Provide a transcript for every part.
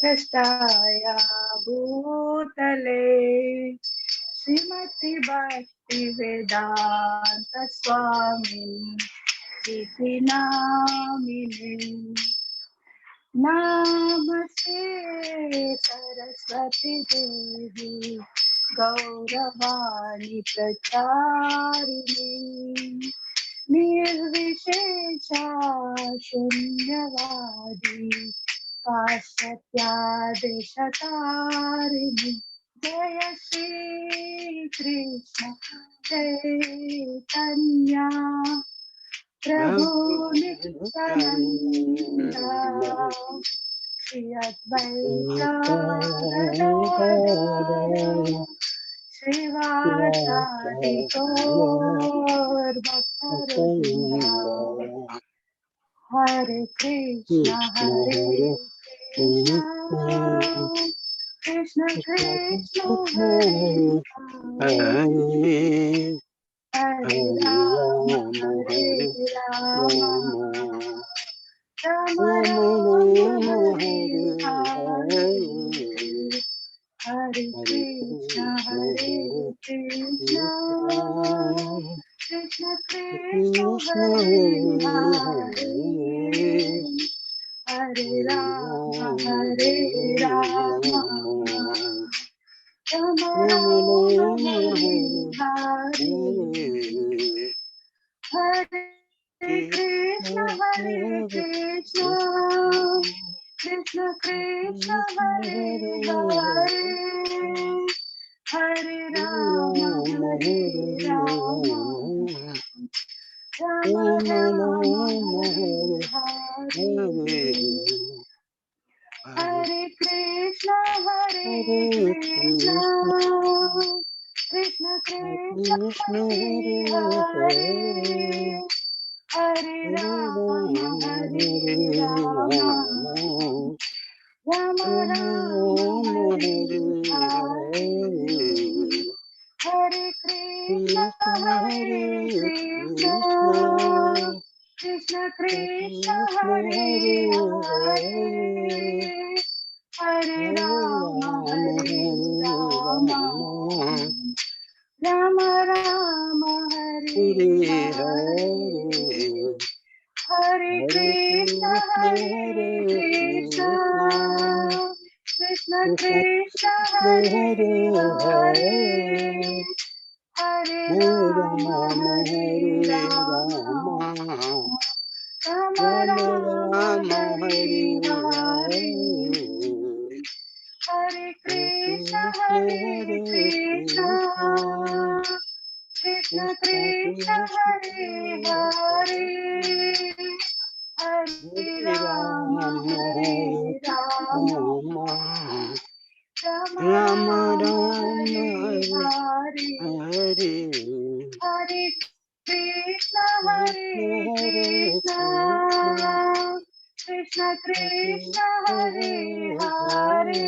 Prastaya Bhutale Srimati Bhakti Vedanta Swami Iti Namini Namaste Saraswati Devi Gauravani Pracharini Nirvishesha Shunyavadi Paschatya Deshatarini Jaya Shri Krishna Chaitanya Prabhu Nityananda Shri Advaita Gadadara Srivasadi Gaur Bhaktavinda Hare Krishna Krishna Krishna Hare Hare Rama Hare Rama Rama Rama Hare Hare Hare Krishna Krishna Krishna Hare Hare Hare Rama Hare Rama Rama Rama Hare Hare Hare Krishna Krishna Krishna Hare Hare Hare Rama Hare Rama Rama Rama Hare Hare Hare Krishna Krishna Krishna Hare Hare Hare Rama Hare Rama Rama Rama Hare Hare Hare Krishna Krishna Krishna Hare Hare Hare Rama Hare Rama Rama Rama Hare Hare Hare Krishna Krishna Krishna Hare Hare Hare Rama Hare Rama Rama Rama Hare Hare Hare Krishna Krishna Krishna Hare Hare Hare Rama Hare Rama Rama Rama Hare Hare Hare Krishna Krishna Krishna Hare Hare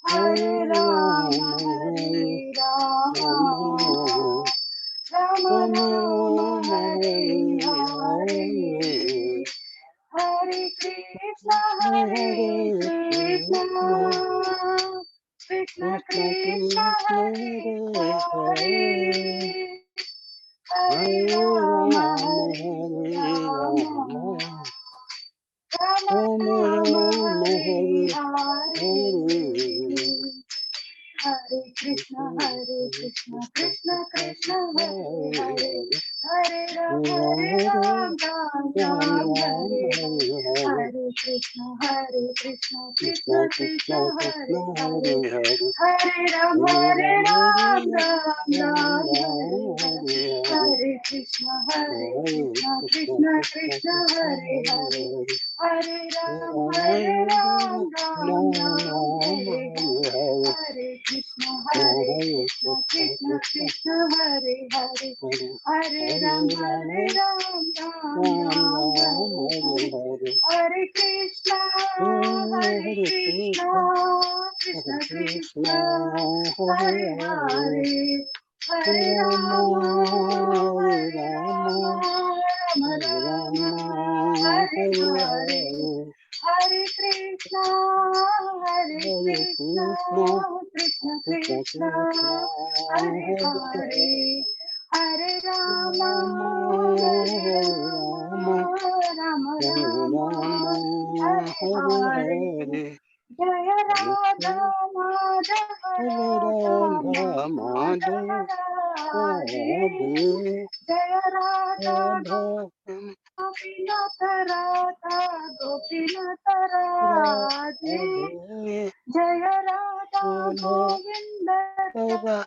Hare Rama Hare Rama Rama Rama Hare Hare Hare Krishna Krishna Krishna Hare Hare Hare Rama Hare Rama Rama Rama Hare Hare Hare Krishna Krishna Krishna Hare Hare Hare Ram Ram Ram Hare Hare Krishna Krishna Krishna Hare Hare Hare Ram Ram Ram Hare Hare Krishna Krishna Krishna Hare Hare Hare Ram Ram Hare Hare Krishna Krishna Krishna Hare Hare Hare Ram Ram Hare Hare Krishna Krishna Krishna Hare Hare Hare Rama Rama Rama Hare Hare Hare Krishna, Hare Krishna, Krishna Krishna, Hare Hare, Hare Rama, Hare Rama, Rama Rama, Hare Hare. Jaya Radha Madhava Radha Madhava Radhe, Jaya Radha Gopinath Radha Gopinath Radhe, Jaya Radha Govinda Radha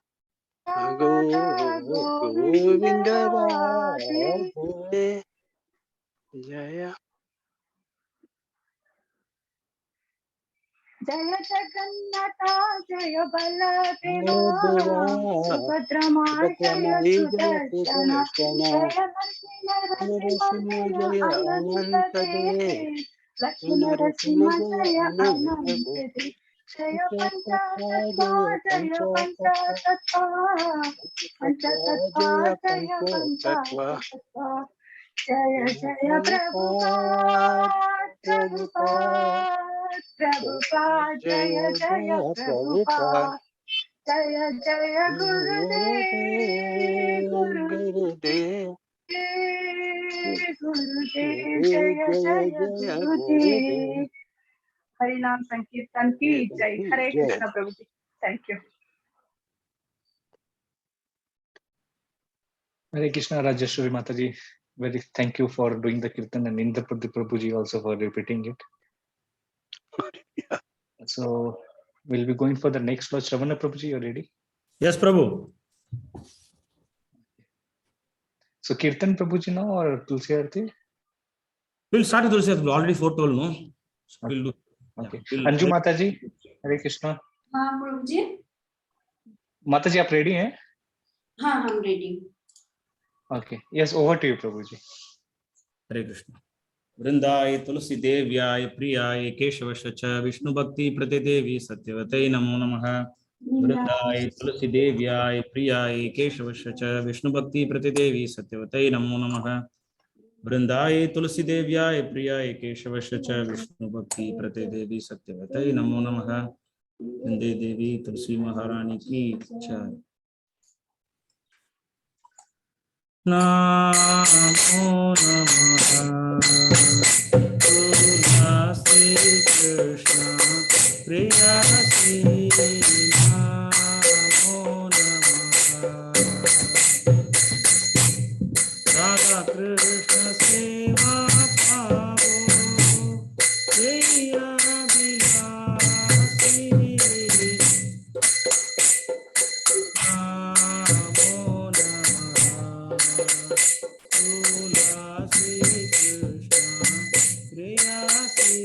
Govinda Radhe. Jaya Jaya Jagannatha Jaya Baladeva Subhadrama Jaya Sudarshana Jaya Narasimha Jaya Ananta Devi Lakshmi Narasimha Jaya Ananta Devi Jaya Panchatattva Jaya Panchatattva Panchatattva Jaya Panchatattva Jaya Jaya Prabhupada Prabhupada Prabhupada Jaya Jaya Prabhupada Jaya Jaya Gurudev Gurudev Gurudev Jaya Jaya Gurudev. Harinam Sankirtan ki jai. Hare Krishna Prabhuji. Thank you. Hare Krishna Rajeshwari Mataji. Very thank you for doing the kirtan, and Indra Prabhuji also for repeating it. Yeah. So we'll be going for the next verse. Shravana Prabhuji, you ready? Yes, Prabhu. So Kirtan Prabhuji now or Tulsi Arati? We'll start with Tulsi. We already foretold, no? So we'll do. Okay. Yeah, we'll Anju Mataji, Hare Krishna. हाँ प्रभुजी. Mataji, आप ready हैं? हाँ हम ready. Okay. Yes, over to you, Prabhuji. Hare Krishna. वृंदाय तुलसी देव्याय प्रियाय केशवश च विष्णु भक्ति प्रति देवी सत्यवते नमो नमः. वृंदाय तुलसी देव्याय प्रियाय केशवश च विष्णु भक्ति प्रति देवी सत्यवते नमो नमः. वृंदाय तुलसी देव्याय प्रियाय केशवश च विष्णु भक्ति प्रति देवी सत्यवते नमो नमः. वृंदे देवी तुलसी महारानी की जय. नमो नमः तुलसी कृष्ण प्रेयसी नमो नमः राधा कृष्ण सेवा पावो प्रिया विलासी नमो नमः तुलसी कृष्ण प्रेयसी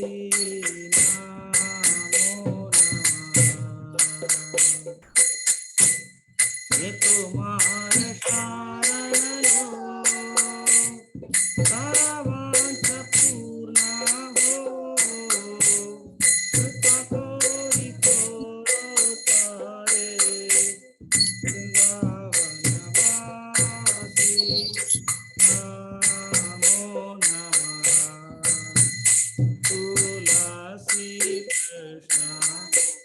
नमो नमः. ये तुम्हारे शरण लो सारा वांछ पूर्ण हो कृपा कोरि कोरो तारे वृंदावनवासी नमो नमः तुलसी कृष्ण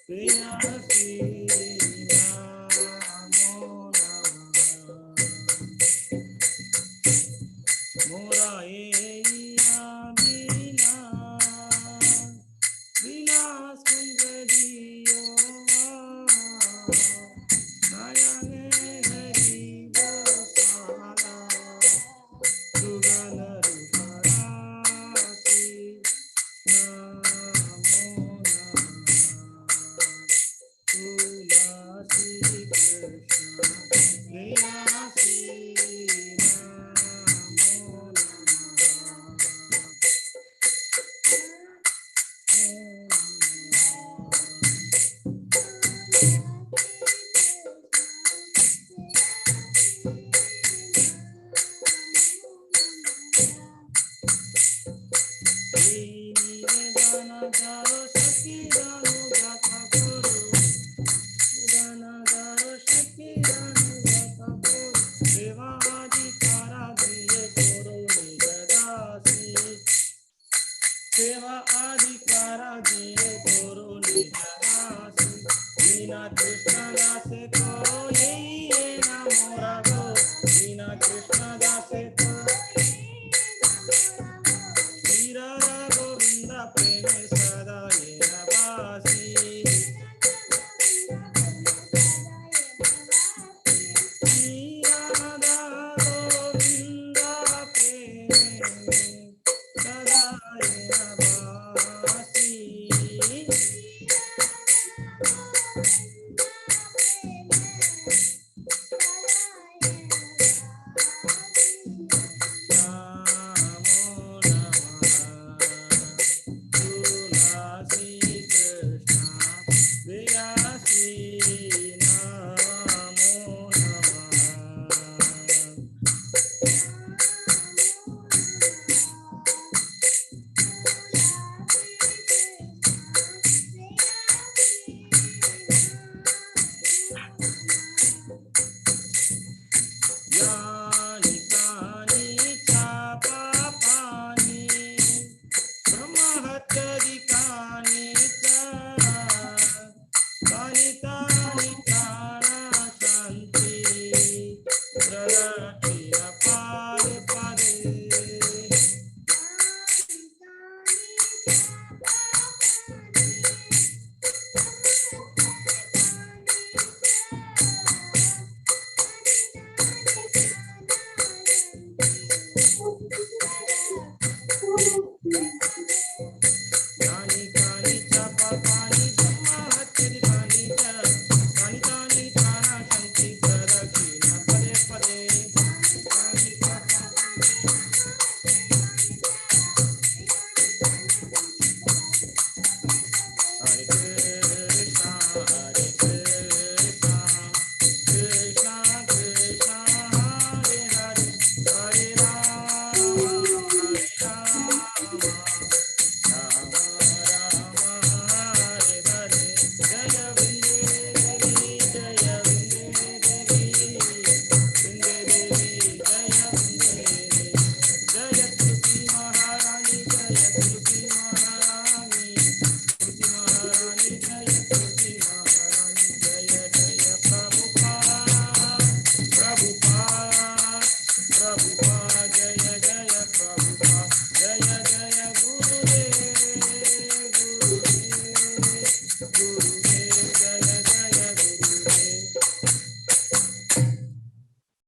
प्रेयसी नमो नमः. मोरा एया विलास कुंज दियो नयने हरि गोसाला सुगन रूपरासी नमो नमः तुलसी कृष्ण प्रेयसी नमो नमः.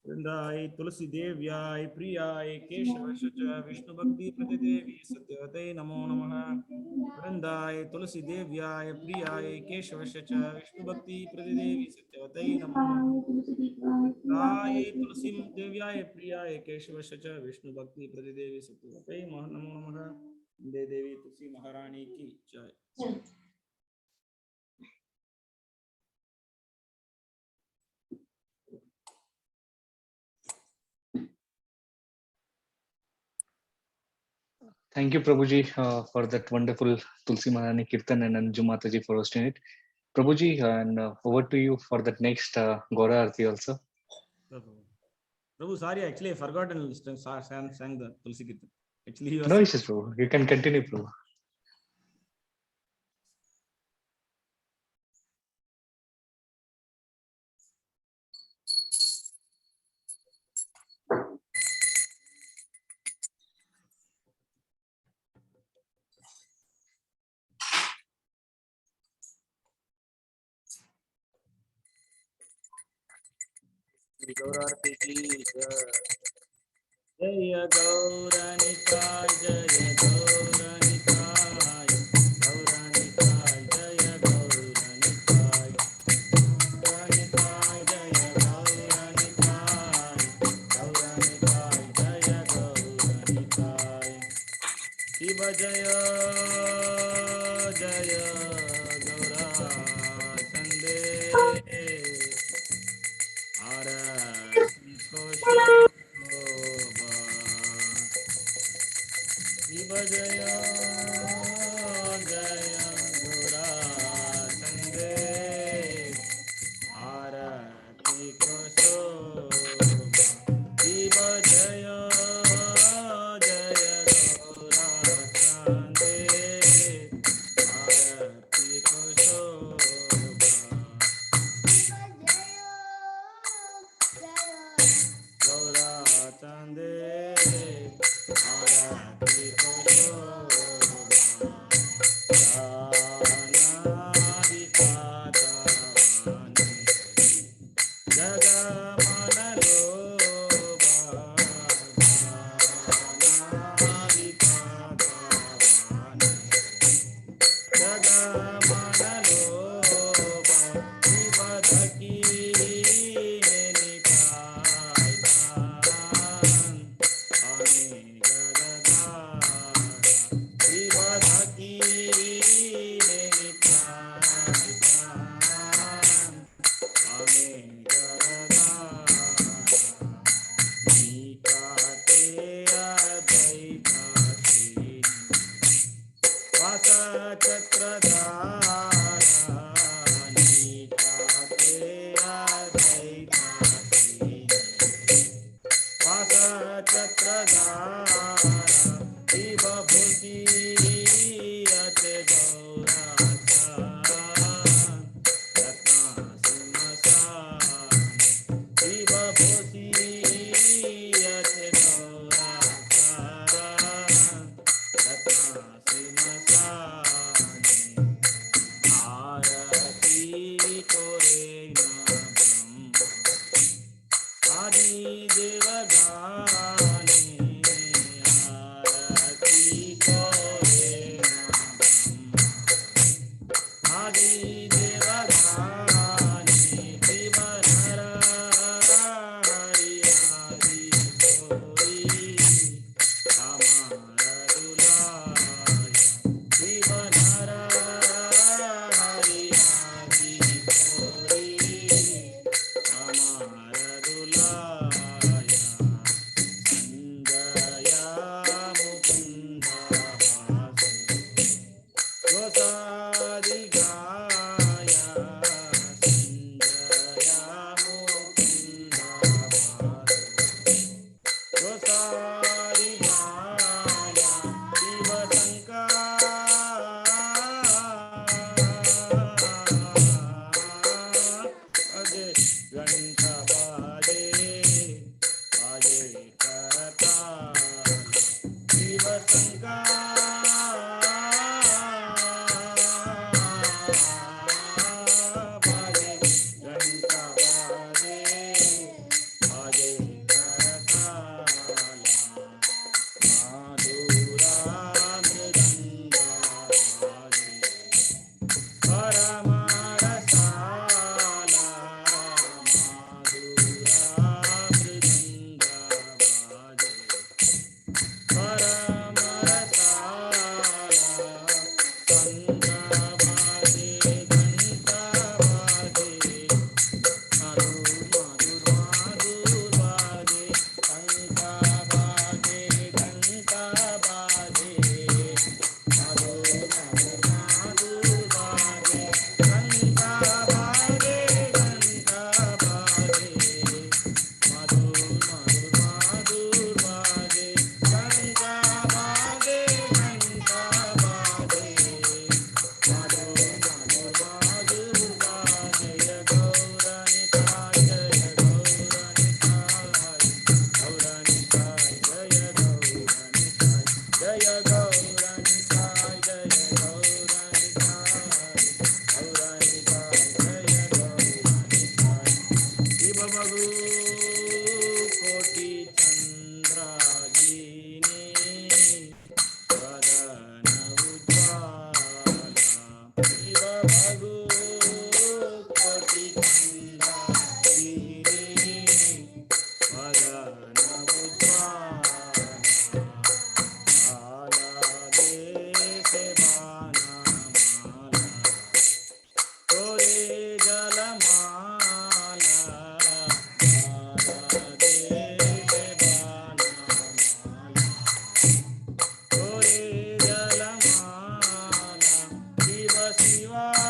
वृंदाय तुलसी देव्याय प्रियाय केशवश च विष्णु भक्ति प्रतिदेवी सत्यवते नमो नमः। वृंदाय तुलसी देव्याय प्रियाय केशवश च विष्णु भक्ति प्रतिदेवी सत्यवते नमो नमः। वृंदाय तुलसी देव्याय प्रियाय केशवश च विष्णु भक्ति प्रतिदेवी सत्यवते नमो नमः। वंदे देवी तुलसी महारानी की जय। Thank you, Prabhuji, for that wonderful Tulsi Maharani Kirtan and Anju Mataji for hosting it. Prabhuji, and over to you for that next Gaura Arti also. Prabhu, sorry, actually I forgot and sang the Tulsi Kirtan. Actually, he was No issues, Prabhu. You can continue, Prabhu. गौरारती की जय गौरानिताय जय गौरानिताय गौरानिताय जय गौरानिताय गौरानिताय जय गौरानिताय गौरानिताय जय गौरानिताय शिव जय जय गौराचंदे आरती को शोभा शिव जय जय गौराचंदे आरती को शोभा शिव जय जय गौराचंदे आरती को शोभा गौराचंदे आरती को Love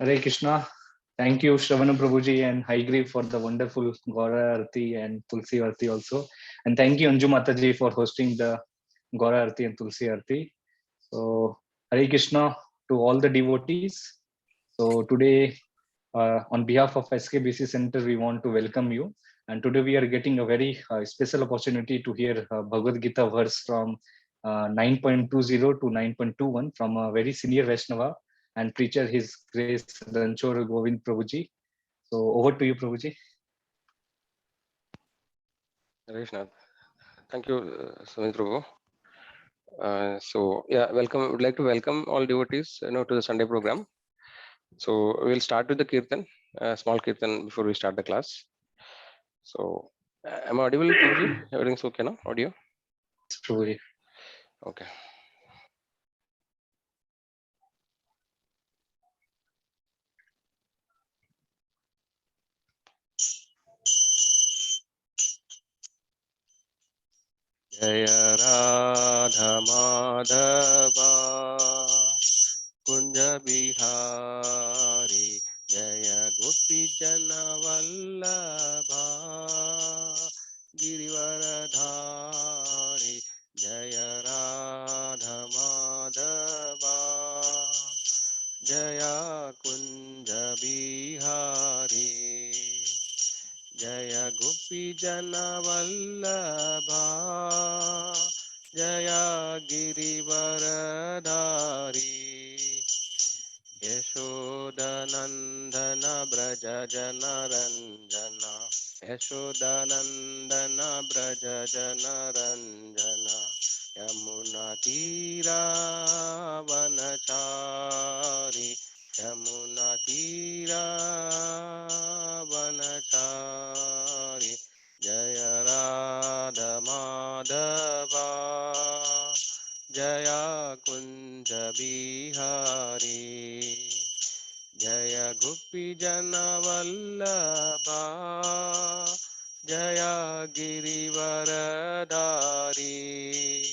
Hare Krishna. Thank you, Shravana Prabhuji and Haigree for the wonderful Gaura Arti and Tulsi Arti also. And thank you, Anju Mataji, for hosting the Gaura Arti and Tulsi Arti. So, Hare Krishna to all the devotees. So, today, on behalf of SKBC Center, we want to welcome you. And today we are getting a very special opportunity to hear Bhagavad Gita verse from 9.20 to 9.21 from a very senior Vaishnava and preacher, His Grace Ranachora Govinda Prabhuji. So over to you, Prabhuji. Krishna. Thank you, Sumit Prabhu. So yeah, welcome. Would like to welcome all devotees, to the Sunday program. So we'll start with the kirtan, small kirtan before we start the class. So am I audible, Prabhuji? Everything's okay, no? Audio? Prabhuji. Okay. Jaya Radha Madhava Kunja Bihari Jaya Gopi Jana Vallabha Girivaradhari Jaya Radha Madhava Jaya Kunja Bihari Jaya Gopi Jana Vallabha Jaya Girivaradhari Yashodanandana Braja Jana Ranjana Yashodanandana Braja Jana Ranjana Yamuna Tira Vanachari Yamuna Tira Vanachari Jaya Radha Madhava Jaya Kunja Bihari Jaya Gopi Jana Vallabha Jaya Girivaradhari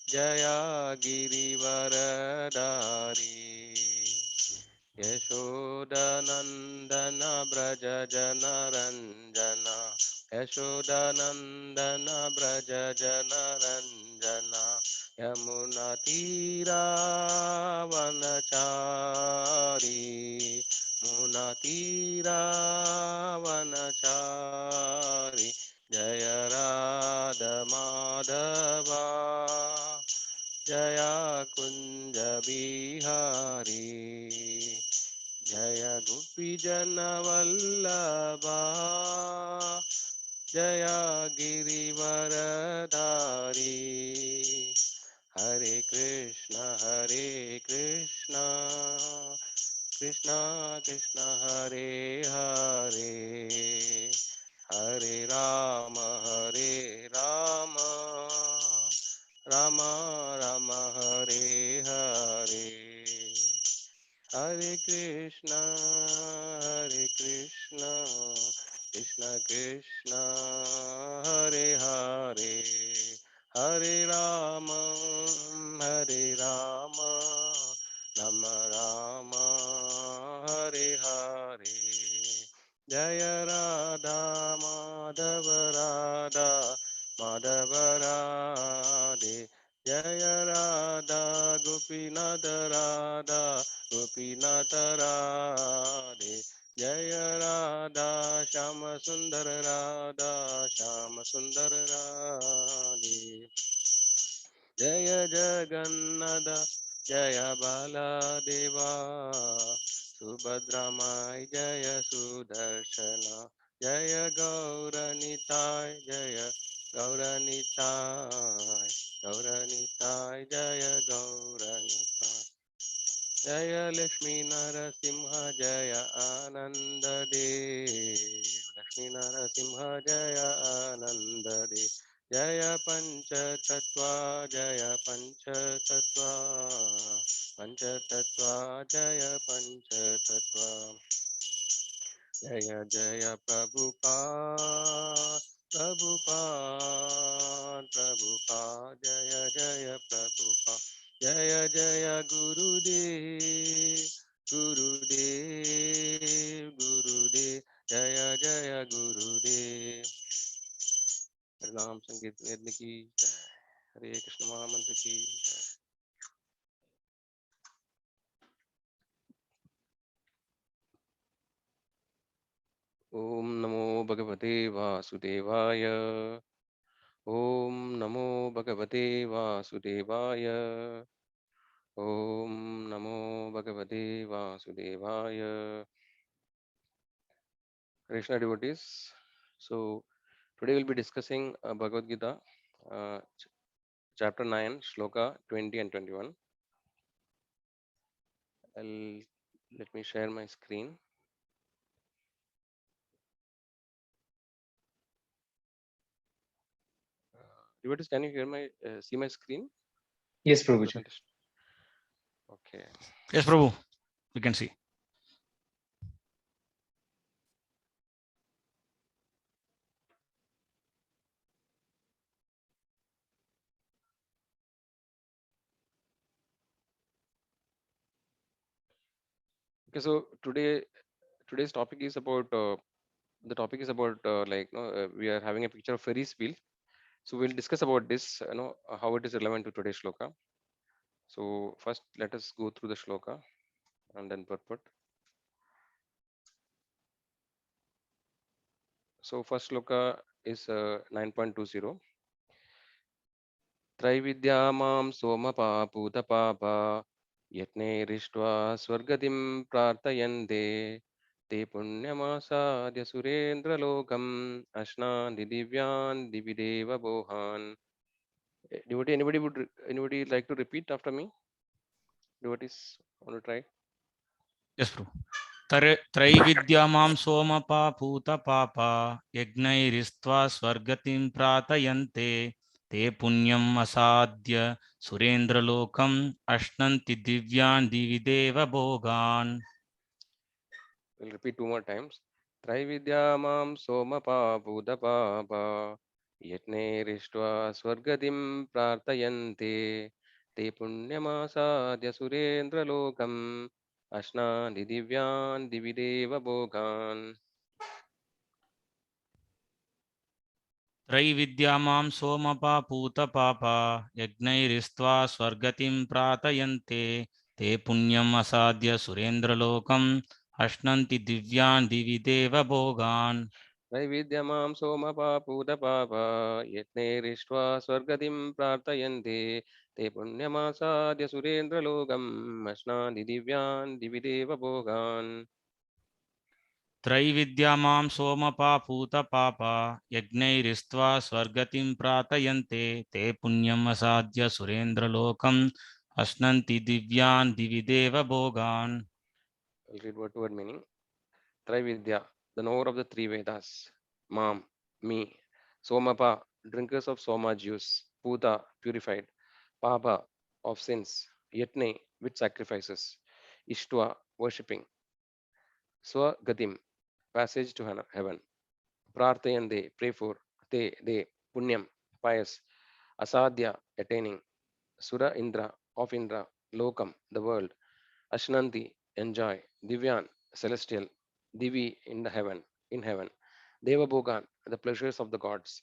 Jaya Girivaradhari Yashodanandana Braja Jana Ranjana Yashodanandana Braja Jana Ranjana Yamuna Tira Vanachari Muna Tira Vanachari Jaya Radha Madhava Jaya Kunja Bihari Jaya Gopi Jana Vallabha Jaya Girivaradhari Hare Krishna Krishna Krishna Hare Hare Hare Rama Rama Rama Hare Hare Hare Krishna Krishna Krishna Hare Hare Hare Rama Rama Rama Hare Hare Jaya Radha Madhava Radha Madhava Radhe Jaya Radha Gopinatha Radha Gopinatha Radhe Jaya Radha Shama Sundar Radha Shama Sundar Radhe Jaya Jagannatha Jaya Baladeva Subhadramai Jaya Sudarshana Jaya Gauranitai Jaya Gauranitai Gauranitai Jaya Gauranitai Jaya Lakshmi Narasimha Jaya Ananda Dev Lakshmi Narasimha Jaya Ananda Dev Jaya Pancha Tattva Jaya Pancha Tattva Pancha Tattva Jaya Pancha Tattva Jaya Jaya Prabhupada Prabhupada Prabhupada Jaya Jaya Prabhupada Jaya Jaya Gurudev Gurudev Gurudev Jaya Jaya Gurudev Naam Sankirtan ki jai Hare Krishna Mahamantra ki jai Om Namo Bhagavate Vasudevaya Om Namo Bhagavate Vasudevaya Om Namo Bhagavate Vasudevaya Krishna devotees. So today we'll be discussing Bhagavad Gita, chapter 9, shloka 20 and 21. Let me share my screen. Devotees, can you hear my see my screen? Yes, Prabhuji. Presentation. Okay. Yes, Prabhu, we can see. Okay, so today's topic is about the topic is about we are having a picture of Ferris wheel. So we'll discuss about this, how it is relevant to today's shloka. So first, let us go through the shloka and then purport. So first shloka is 9.20. Traividyamam somapa puta papa yatne rishtva swargatim prartayante te punyamasadya surendra lokam ashna didivyan divideva bohan. Devotee, anybody like to repeat after me? Devotees, want to try? Yes, Prabhu. Traividyamam somapa puta papa yagnairishtva swargatim pratayante te punyam asadya surendra lokam ashnanti divyan divideva bhogan. We'll repeat two more times. Traividyamam somapa puta papa yatne rishtva swargatim prartayante te punyamasadya surendra lokam ashna didivyan divideva bogan. Traividyamam somapa puta papa yagnairishtva swargatim pratayante te punyam asadya surendra lokam ashnanti divyan divideva bhogan. Naividyamam somapa puta papa yatne rishtva swargatim prartayante te punyamasadya surendra lokam ashna didivyan divideva bogan. Traividyamam somapa puta papa yagnairishtva swargatim pratayante te punyam asadya surendra lokam ashnanti divyan divideva bhogan. I'll read word to word meaning. Trividya, the knower of the three Vedas. Mam, me. Somapa, drinkers of Soma juice. Puta, purified. Papa, of sins. Yatne, with sacrifices. Ishtva, worshipping. Swagatim, passage to heaven. Prarthayande, pray for. They, punyam, pious. Asadhya, attaining. Sura Indra, of Indra. Lokam, the world. Ashnanti, enjoy. Divyan, celestial. Divi, in the heaven. in heaven. Deva Bhogan, the pleasures of the gods.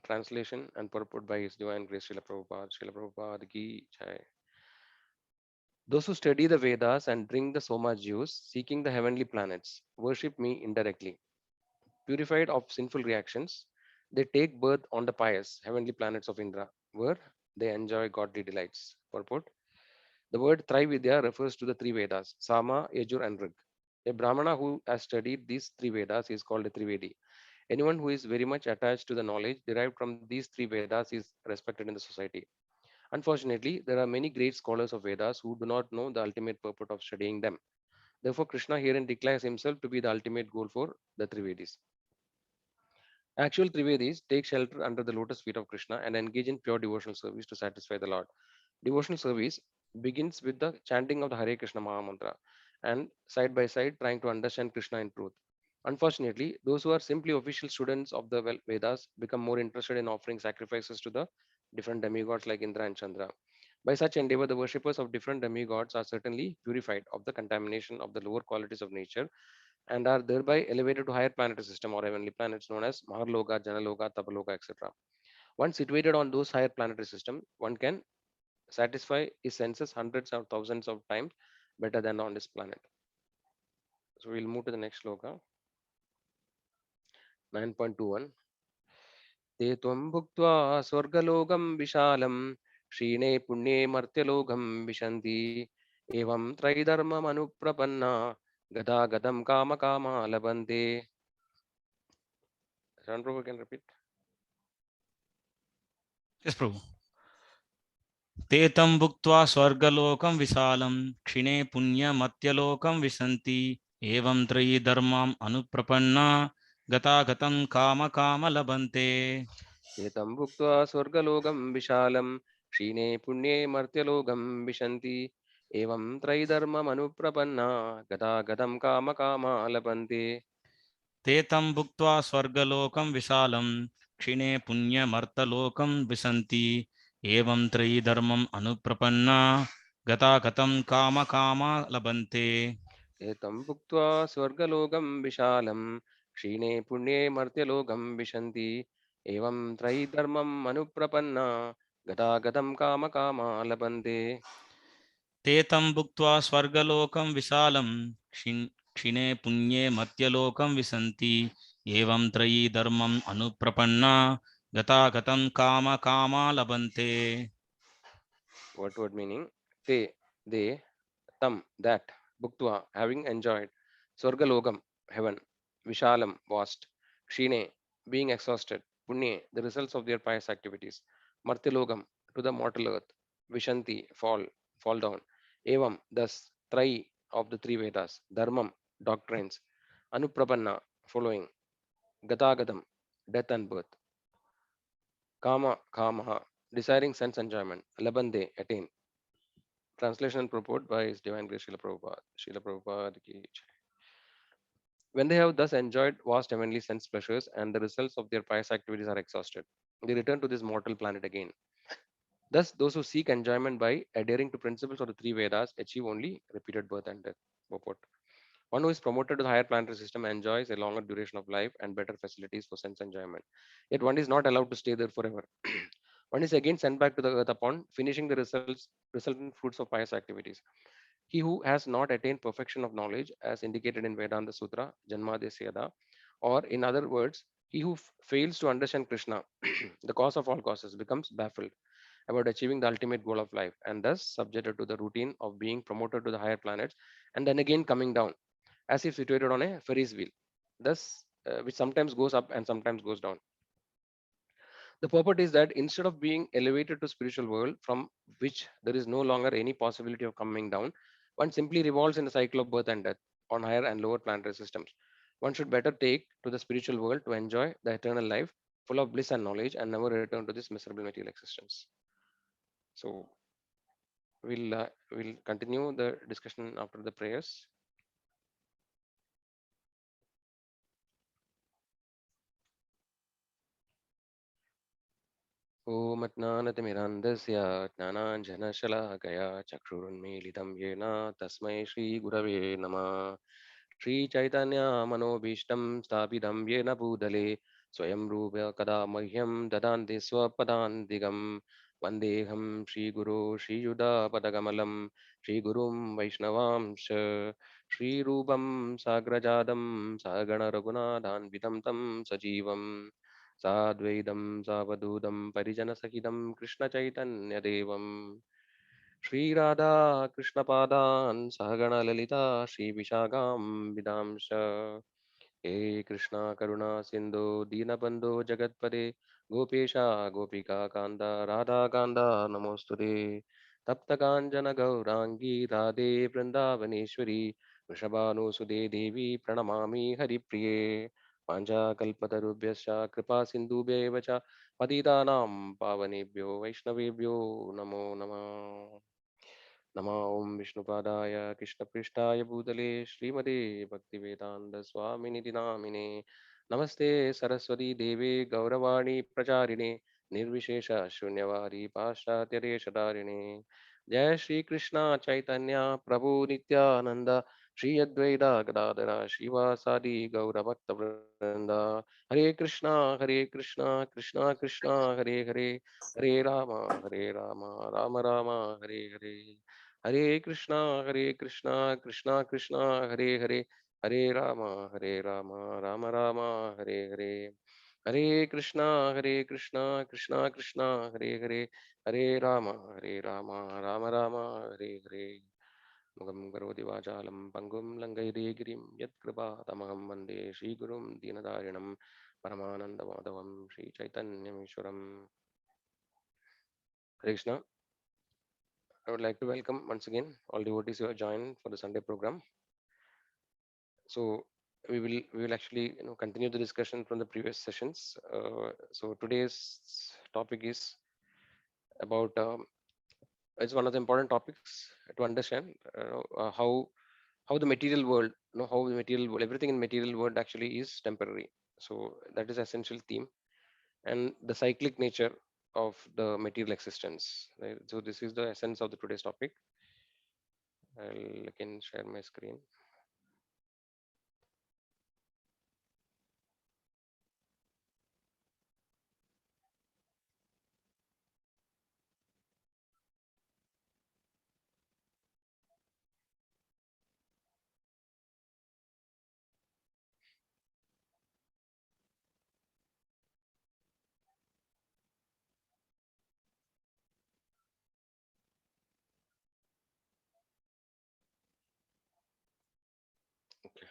Translation and purport by His Divine Grace Srila Prabhupada. Srila Prabhupada ki jai. Those who study the Vedas and drink the Soma juice, seeking the heavenly planets, worship me indirectly. Purified of sinful reactions, they take birth on the pious heavenly planets of Indra, where they enjoy godly delights. Purport. The word Trividya refers to the three Vedas, Sama, Yajur, and Rig. A Brahmana who has studied these three Vedas is called a Trivedi. Anyone who is very much attached to the knowledge derived from these three Vedas is respected in the society. Unfortunately, there are many great scholars of Vedas who do not know the ultimate purport of studying them. Therefore, Krishna herein declares himself to be the ultimate goal for the Trivedis. Actual Trivedis take shelter under the lotus feet of Krishna and engage in pure devotional service to satisfy the Lord. Devotional service begins with the chanting of the Hare Krishna Maha Mantra and side by side trying to understand Krishna in truth. Unfortunately, those who are simply official students of the Vedas become more interested in offering sacrifices to the different demigods like Indra and Chandra. By such endeavor, the worshippers of different demigods are certainly purified of the contamination of the lower qualities of nature and are thereby elevated to higher planetary system or heavenly planets known as Maharloka, Janaloka, Tapaloka, etc. Once situated on those higher planetary system, one can satisfy his senses hundreds or thousands of times better than on this planet. So we'll move to the next sloka. 9.21. Te tvam bhuktva swargalogam vishalam Shrine punye martyalogam vishanti Evam traidharmam anuprapanna Gada gadam kama kama labante. Sharan Prabhu can repeat. Yes, Prabhu. Te tam bhuktva swargalokam visalam kshine punya matyalokam visanti evam trayi dharmam anuprapanna gata gatam kama kama labante. Etam bhuktva swargalogam vishalam Shrine punye martyalogam vishanti Evam traidharmam anuprapanna Gada gadam kama kama labante. Te tam bhuktva swargalokam visalam kshine punya martalokam visanti evam trayi dharmam anuprapanna gata gatam kama kama labante. Etam bhuktva swargalogam vishalam Kshine punye martyalogam vishanti Evam traidharmam anuprapanna Gata gadam kama kama labante. Te tam bhuktva swargalokam visalam kshine punye matyalokam visanti evam trayi dharmam anuprapanna gata gatam kama kama labante. Word meaning. They, tam, that, bhuktva, having enjoyed, swargalogam, heaven, vishalam, vast, kshine, being exhausted, punye, the results of their pious activities, martilogam, to the mortal earth, vishanti, fall down, evam, thus, trai, of the three Vedas, dharmam, doctrines, anuprapanna, following, gatagadam, death and birth, kamaha, desiring sense enjoyment, labande, attain. Translation and purport by His Divine Grace Srila Prabhupada. Srila Prabhupada ki jai. When they have thus enjoyed vast heavenly sense pleasures and the results of their pious activities are exhausted, they return to this mortal planet again. Thus, those who seek enjoyment by adhering to principles of the three Vedas achieve only repeated birth and death. Purport. One who is promoted to the higher planetary system enjoys a longer duration of life and better facilities for sense enjoyment. Yet one is not allowed to stay there forever. One is again sent back to the earth upon finishing the resultant fruits of pious activities. He who has not attained perfection of knowledge, as indicated in Vedanta Sutra, Janmadesyada, or in other words, he who fails to understand Krishna, the cause of all causes, becomes baffled about achieving the ultimate goal of life and thus subjected to the routine of being promoted to the higher planets and then again coming down as if situated on a Ferris wheel, thus which sometimes goes up and sometimes goes down. The purport is that instead of being elevated to spiritual world from which there is no longer any possibility of coming down, one simply revolves in the cycle of birth and death on higher and lower planetary systems. One should better take to the spiritual world to enjoy the eternal life full of bliss and knowledge and never return to this miserable material existence. So we'll continue the discussion after the prayers. ॐ अज्ञानतिमिरान्धस्य ज्ञानाञ्जनशलाकया चक्षुरुन्मीलितं येन तस्मै श्रीगुरवे नमः Shri Chaitanya Manobhishtam Sthapitam Yena Bhutale Swayam Rupa Kada Mahyam Dadanti Swapadantigam Vandeham Shri Guru Shri Yuda Padagamalam Shri Gurum Vaishnavamsha Shri Rupam Sagrajadam Sagana Raghunathan Vidam Tam Sajivam Sadvaidam Savadudam Parijana Sakidam Krishna Chaitanya Devam Shri Radha Krishna Padan Sahagana Lalita Shri Vishagam Vidamsha He Krishna Karuna Sindhu Dinabandhu Jagatpade Gopesha Gopika Kanda Radha Kanda Namostude Tapta Kanjana Gaurangi Radhe Vrindavaneshwari Vrishabhanu Sude Devi Pranamami Haripriye Panja Kalpatarubhyascha Kripa Sindhubhyevacha Patitanam Pavanebhyo Vaishnavebhyo Namo Namah Nama Om Vishnupadaya Krishna Prishtaya Bhutale Srimade Bhaktivedanta Swamini Dinamine Namaste Saraswati Devi Gauravani Pracharine Nirvishesha Shunyavadi Paschatya Shadarine Jai Shri Krishna Chaitanya Prabhu Nityananda Shri Advaita Gadadara Shivasadi Gauravakta Vrinda Hare Krishna Krishna Krishna Hare Hare Hare Rama Rama Rama Hare Hare Hare Krishna, Krishna Krishna, Hare Hare, Hare Rama, Rama Rama, Hare Hare. Hare Krishna, Krishna Krishna, Hare Hare, Hare Rama, Rama Rama, Hare Hare. Mugam Garodi Vajalam, Pangum Langai Girim, Yat Kripa, Tamaham Vande, Shri Gurum, Dinadarinam, Paramananda Madhavam, Shri Chaitanya Mishwaram. Hare Krishna. I would like to welcome once again all devotees who have joined for the Sunday program. So we will actually continue the discussion from the previous sessions. So today's topic is about it's one of the important topics to understand how the material world, how the material world, everything in material world actually is temporary. So that is essential theme, and the cyclic nature of the material existence. Right? So this is the essence of the today's topic. I'll again share my screen. Okay.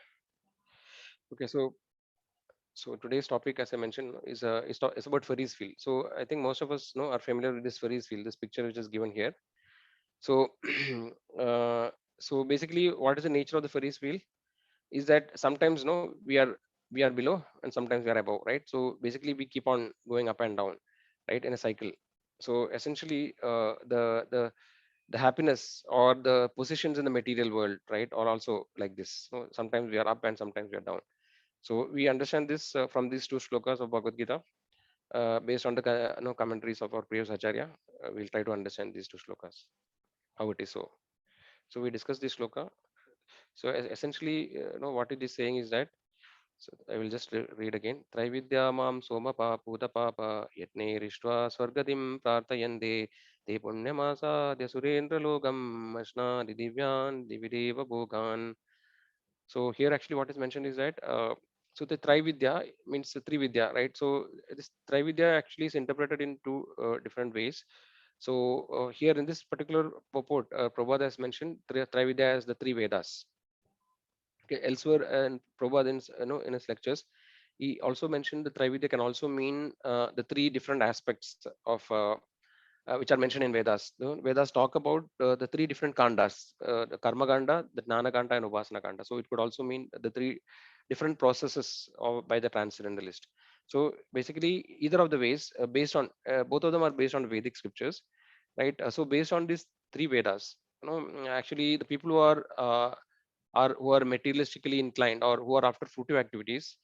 Okay. So today's topic, as I mentioned, is about Ferris field. So I think most of us are familiar with this Ferris field, this picture which is given here. So uh, so basically, what is the nature of the Ferris wheel? Is that sometimes we are below and sometimes we are above, right? So basically, we keep on going up and down, right, in a cycle. So essentially, the happiness or the positions in the material world, right, are also like this. So sometimes we are up and sometimes we are down. So we understand this from these two shlokas of Bhagavad Gita, based on the commentaries of our previous acharya. We'll try to understand these two shlokas, how it is so. So we discussed this shloka. So essentially, what it is saying is that. So I will just read again. Traividya mam soma puta papa yatne rishtva swargadim prartayande te punyamasa surendra logam ashna didivyan divideva bhogan. So here actually what is mentioned is that so the Trividya means the Trividya, right? So this Trividya actually is interpreted in two different ways. So here in this particular purport, Prabhupada has mentioned Trividya as the three Vedas. Okay, elsewhere and Prabhupada in his lectures, he also mentioned the Trividya can also mean the three different aspects of which are mentioned in Vedas. The Vedas talk about the three different kandas, the Karma Kanda, the Jnana Kanda, and Upasana Kanda. So it could also mean the three different processes by the transcendentalist. So basically, either of the ways, based on both of them are based on Vedic scriptures, right? So based on these three Vedas, actually the people who are materialistically inclined or who are after fruitive activities,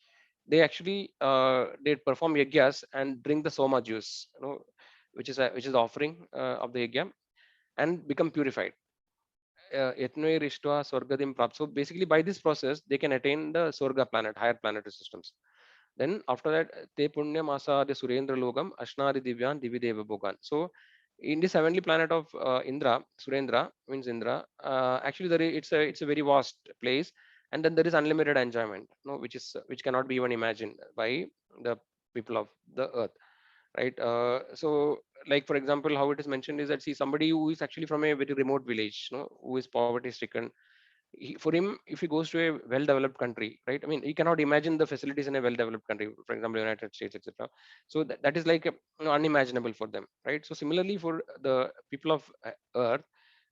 they actually they perform yagyas and drink the soma juice, which is the offering of the yagya, and become purified. Etnoir Ishtva Swargadim Prap. So basically, by this process, they can attain the Swarga planet, higher planetary systems. Then after that, Te Punya Masa de Surendra Logam, Ashnari Divyan, Divideva Bogan. So in this heavenly planet of Indra, Surendra means Indra. Actually, it's a very vast place, and then there is unlimited enjoyment, no, which cannot be even imagined by the people of the earth, right? So, like for example, how it is mentioned is that, see, somebody who is actually from a very remote village, no, who is poverty stricken, for him, if he goes to a well-developed country, right? I mean, he cannot imagine the facilities in a well-developed country, for example, United States, etc. So that is like unimaginable for them, right? So similarly, for the people of Earth,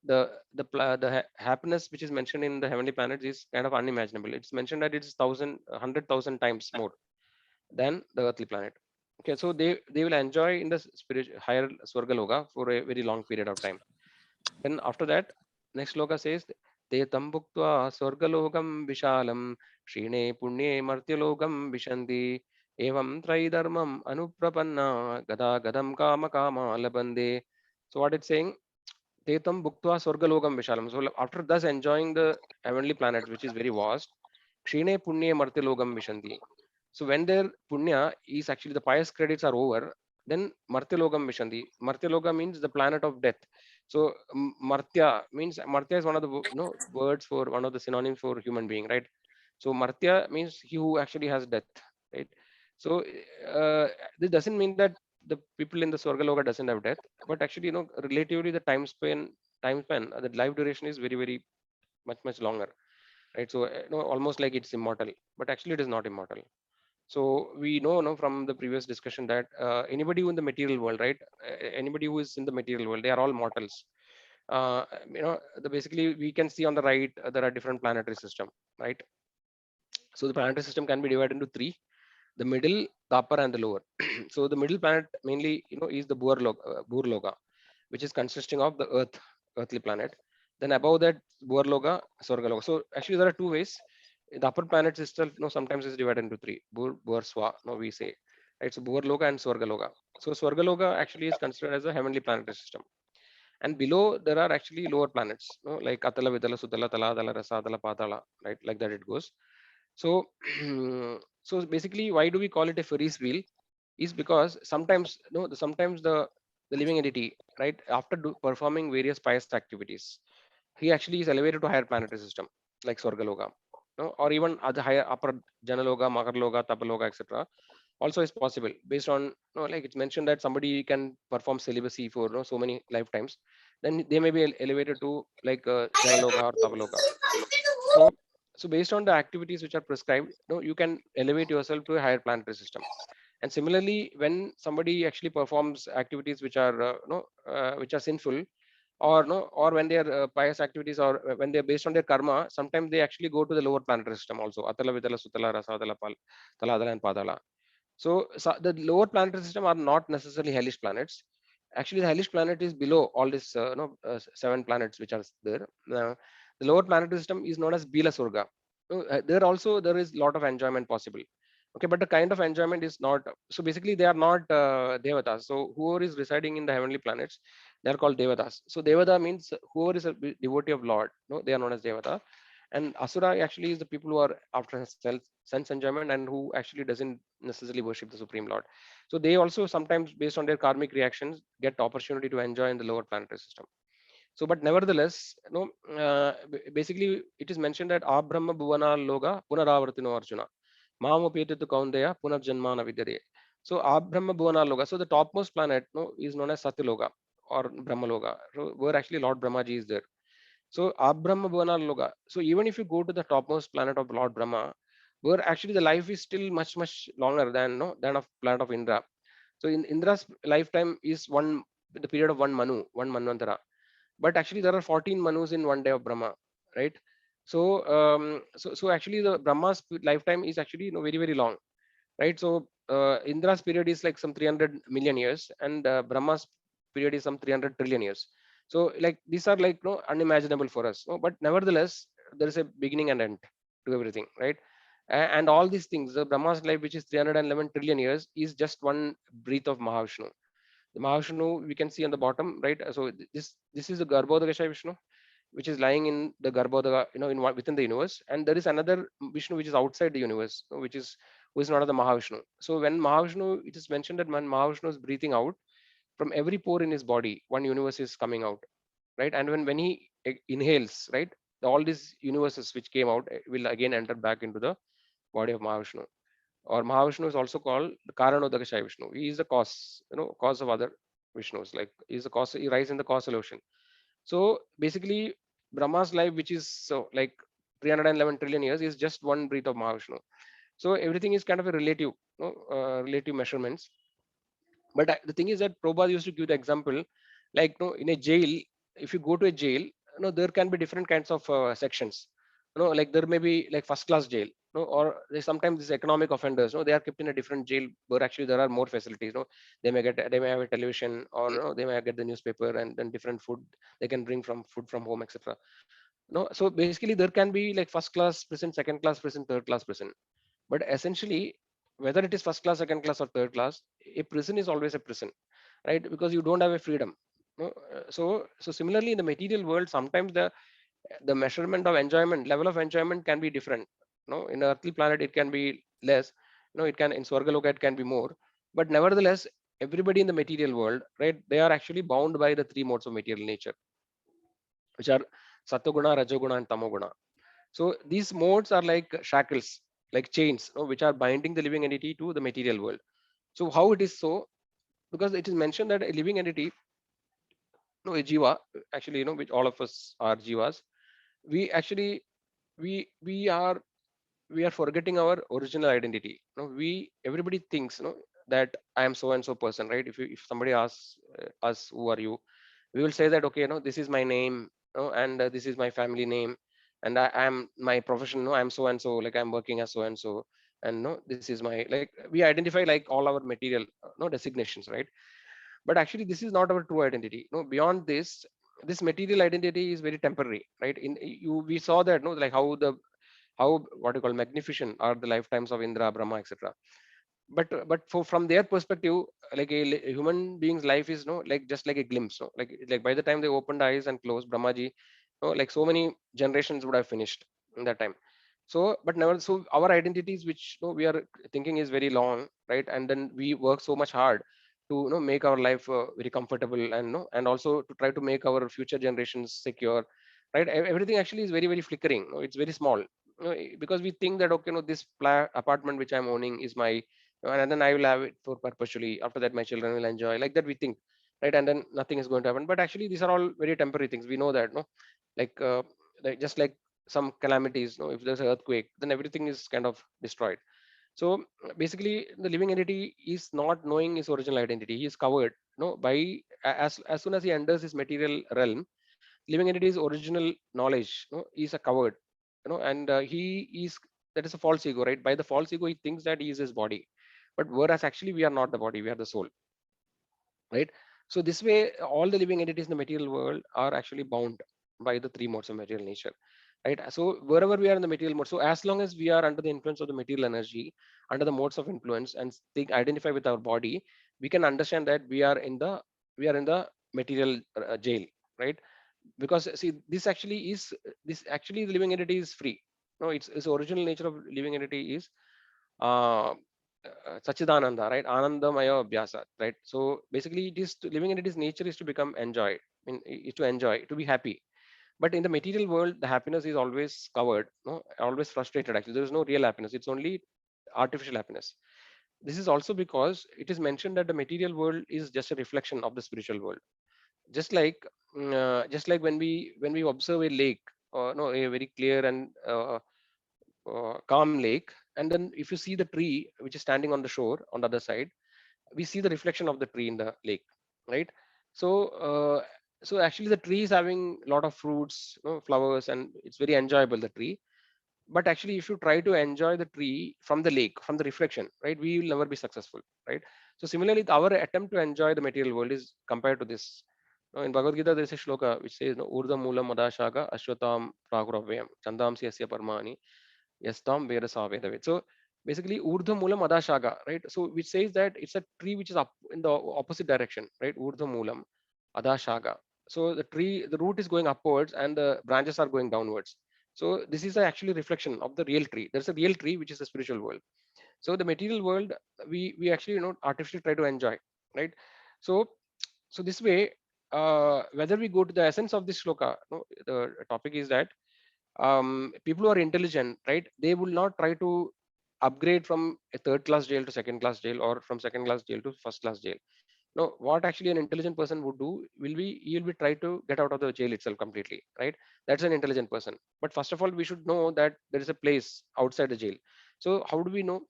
the happiness which is mentioned in the heavenly planets is kind of unimaginable. It's mentioned that it's 100,000 times more than the earthly planet. Okay, so they will enjoy in the spirit higher Swargaloka for a very long period of time. Then after that, next sloka says, Te tambuktva swargalogam vishalam shine punye martyalogam vishanti evam traidharmam anuprapanna gada gadam kama kama labande. So what it's saying, Te tambuktva swargalogam vishalam. So after thus enjoying the heavenly planet, which is very vast, shine punye martyalogam vishanti. So when their punya is actually the pious credits are over, then Martyalogam Vishanti. Martyaloga means the planet of death. So Martya means, Martya is one of the words for one of the synonyms for human being, right? So Martya means he who actually has death, right? So this doesn't mean that the people in the Swargaloka doesn't have death, but actually, relatively the time span, the life duration is very, very much longer, right? So almost like it's immortal, but actually it is not immortal. So we know, from the previous discussion that anybody who in the material world, right? Anybody who is in the material world, they are all mortals. Basically we can see on the right, there are different planetary system, right? So the planetary system can be divided into three: the middle, the upper, and the lower. So the middle planet mainly, is the Burloga, which is consisting of the earthly planet. Then above that, Burloga, Swargaloga. So actually there are two ways. The upper planets itself, sometimes is divided into three. Burswa, we say, right? So Burloga and Swargaloga. So Swargaloga actually is considered as a heavenly planetary system. And below there are actually lower planets, like Atala, Vidala, Sutala, Tala, Dala, Rasa, Dala, Patala, right? Like that it goes. So, so basically, why do we call it a Ferris wheel? Is because sometimes, sometimes the living entity, right, after performing various pious activities, he actually is elevated to higher planetary system, like Swargaloka, or even other higher upper Janaloga, Makarloga, Tapaloga, etc. Also is possible based on, like it's mentioned that somebody can perform celibacy for so many lifetimes, then they may be elevated to like Janaloga or Tapaloga. So, so based on the activities which are prescribed, you can elevate yourself to a higher planetary system. And similarly, when somebody actually performs activities which are which are sinful, or no, or when they are pious activities, or when they are based on their karma, sometimes they actually go to the lower planetary system also. Atala, Vidala, Sutala, Rasadala, Taladala, and Padala. So the lower planetary system are not necessarily hellish planets. Actually, the hellish planet is below all these 7 planets which are there. The lower planetary system is known as Bila Surga. There also there is a lot of enjoyment possible. Okay, but the kind of enjoyment is not. So basically, they are not devatas. So whoever is residing in the heavenly planets, they are called devatas. So devata means whoever is a devotee of Lord. No, they are known as devata. And asura actually is the people who are after sense enjoyment and who actually doesn't necessarily worship the supreme Lord. So they also sometimes, based on their karmic reactions, get opportunity to enjoy in the lower planetary system. So, but nevertheless, basically it is mentioned that Abrahma Bhuvana Loga Punaravartino Arjuna Mamapetitu Kaundeya Punarjanmana Vidyade. So Abrahma Bhuvana Loga. So the topmost planet, is known as Satyaloga or Brahmaloga, where actually Lord Brahmaji is there. So Abrahma Bhuvana Loga. So even if you go to the topmost planet of Lord Brahma, where actually the life is still much longer than than of planet of Indra. So in Indra's lifetime is the period of one Manu, one Manvantara. But actually there are 14 Manus in one day of Brahma, right? So so actually the Brahma's lifetime is actually very long, right? So Indra's period is like some 300 million years, and Brahma's period is some 300 trillion years. So like these are like unimaginable for us, but nevertheless there is a beginning and end to everything, right? And all these things, the Brahma's life, which is 311 trillion years, is just one breath of Mahavishnu. The Mahavishnu we can see on the bottom, right? So this is the Garbhodakasha Vishnu. which is lying in the Garbhodaga, within the universe, and there is another Vishnu which is outside the universe, which is who is not of the Mahavishnu. So when Mahavishnu, it is mentioned that when Mahavishnu is breathing out, from every pore in his body, one universe is coming out, right? And when he inhales, right, all these universes which came out will again enter back into the body of Mahavishnu. Or Mahavishnu is also called the Karanodakashayi Vishnu. He is the cause, cause of other Vishnus. Like he is the cause, he rises in the causal ocean. So basically, Brahma's life, which is so like 311 trillion years, is just one breath of Mahavishnu. So everything is kind of a relative, relative measurements. But the thing is that Prabhupada used to give the example, like in a jail, if you go to a jail, there can be different kinds of sections. Like there may be like first class jail, or sometimes these economic offenders, they are kept in a different jail where actually there are more facilities. They may have a television, or they may get the newspaper and then different food they can bring from food from home, etc. No, so basically there can be like first class prison, second class prison, third class prison. But essentially, whether it is first class, second class, or third class, a prison is always a prison, right? Because you don't have a freedom. So similarly in the material world, sometimes the measurement of enjoyment, level of enjoyment can be different. In an earthly planet it can be less. It can in Swargaloka it can be more. But nevertheless, everybody in the material world, right? They are actually bound by the three modes of material nature, which are Sattoguna, Rajoguna, and Tamoguna. So these modes are like shackles, like chains, which are binding the living entity to the material world. So how it is so? Because it is mentioned that a living entity, a jiva, actually, which all of us are jivas, we actually we are forgetting our original identity. We everybody thinks, that I am so and so person, right? If somebody asks us, who are you? We will say that, okay, this is my name, and this is my family name, and I am my profession, I'm so and so, like I'm working as so and so, and this is my, like we identify like all our material designations, right? But actually this is not our true identity. Beyond this material identity is very temporary, right? We saw that, like how what you call magnificent are the lifetimes of Indra, Brahma, etc. But from their perspective, like a human being's life is like just like a glimpse. Like by the time they opened eyes and closed, Brahmaji, like so many generations would have finished in that time. So but never, so our identities which we are thinking is very long, right? And then we work so much hard to make our life very comfortable, and and also to try to make our future generations secure, right? Everything actually is very, very flickering. It's very small, because we think that, okay, this apartment which I'm owning is my, and then I will have it for perpetually. After that, my children will enjoy. Like that, we think, right? And then nothing is going to happen. But actually, these are all very temporary things. We know that, no, like, just like some calamities. If there's an earthquake, then everything is kind of destroyed. So basically, the living entity is not knowing his original identity. He is covered, by as soon as he enters his material realm, living entity's original knowledge, is a covered, and he is, that is a false ego, right? By the false ego, he thinks that he is his body, but whereas actually we are not the body, we are the soul, right? So this way, all the living entities in the material world are actually bound by the three modes of material nature, right? So wherever we are in the material mode, so as long as we are under the influence of the material energy, under the modes of influence, and think, identify with our body, we can understand that we are in the material jail, right? Because see, this actually the living entity is free. No, its original nature of living entity is uh, Sachidananda, right? Anandamaya Abhyasa, right? So basically, living entity's nature is to become enjoy. I mean, is to enjoy, to be happy. But in the material world, the happiness is always covered, no, always frustrated. Actually, there is no real happiness. It's only artificial happiness. This is also because it is mentioned that the material world is just a reflection of the spiritual world. Just like when we observe a lake, no, a very clear and calm lake, and then if you see the tree which is standing on the shore on the other side, we see the reflection of the tree in the lake, right? So uh, so actually the tree is having a lot of fruits, flowers, and it's very enjoyable, the tree. But actually, if you try to enjoy the tree from the lake, from the reflection, right, we will never be successful, right? So similarly, our attempt to enjoy the material world is compared to this. In Bhagavad Gita, there is a shloka which says, Urdha Moolam Madashaga Ashwatam Praguravayam Chandamsi Asya Parmani Yastam Vedasa Vedavet. So basically, Urdha Moolam Adashaga, right? So which says that it's a tree which is up in the opposite direction, right? Urdha Moolam Adashaga. So the root is going upwards and the branches are going downwards. So this is actually reflection of the real tree. There's a real tree, which is the spiritual world. So the material world, we actually artificially try to enjoy, right? So this way, whether we go to the essence of this shloka, the topic is that people who are intelligent, right, they will not try to upgrade from a third class jail to second class jail, or from second class jail to first class jail. No, what actually an intelligent person would do will be, he'll be try to get out of the jail itself completely, right? That's an intelligent person. But first of all, we should know that there is a place outside the jail. So how do we know?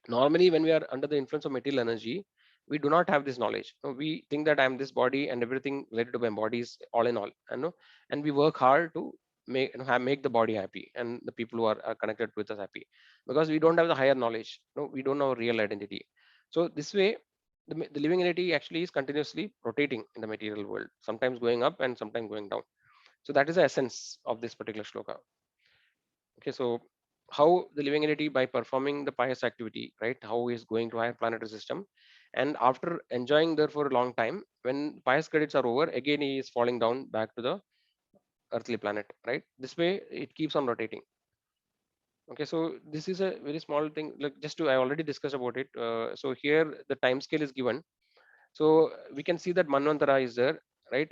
Normally, when we are under the influence of material energy, we do not have this knowledge. No, we think that I'm this body and everything related to my body is all in all, and we work hard to make the body happy and the people who are connected with us happy, because we don't have the higher knowledge. No, we don't know our real identity. So this way, the living entity actually is continuously rotating in the material world, sometimes going up and sometimes going down. So that is the essence of this particular shloka. Okay, so how the living entity, by performing the pious activity, right, how he is going to higher planetary system, and after enjoying there for a long time, when pious credits are over, again he is falling down back to the earthly planet, right? This way it keeps on rotating. Okay, so this is a very small thing, like just to, I already discussed about it. So here the time scale is given. So we can see that Manvantara is there, right?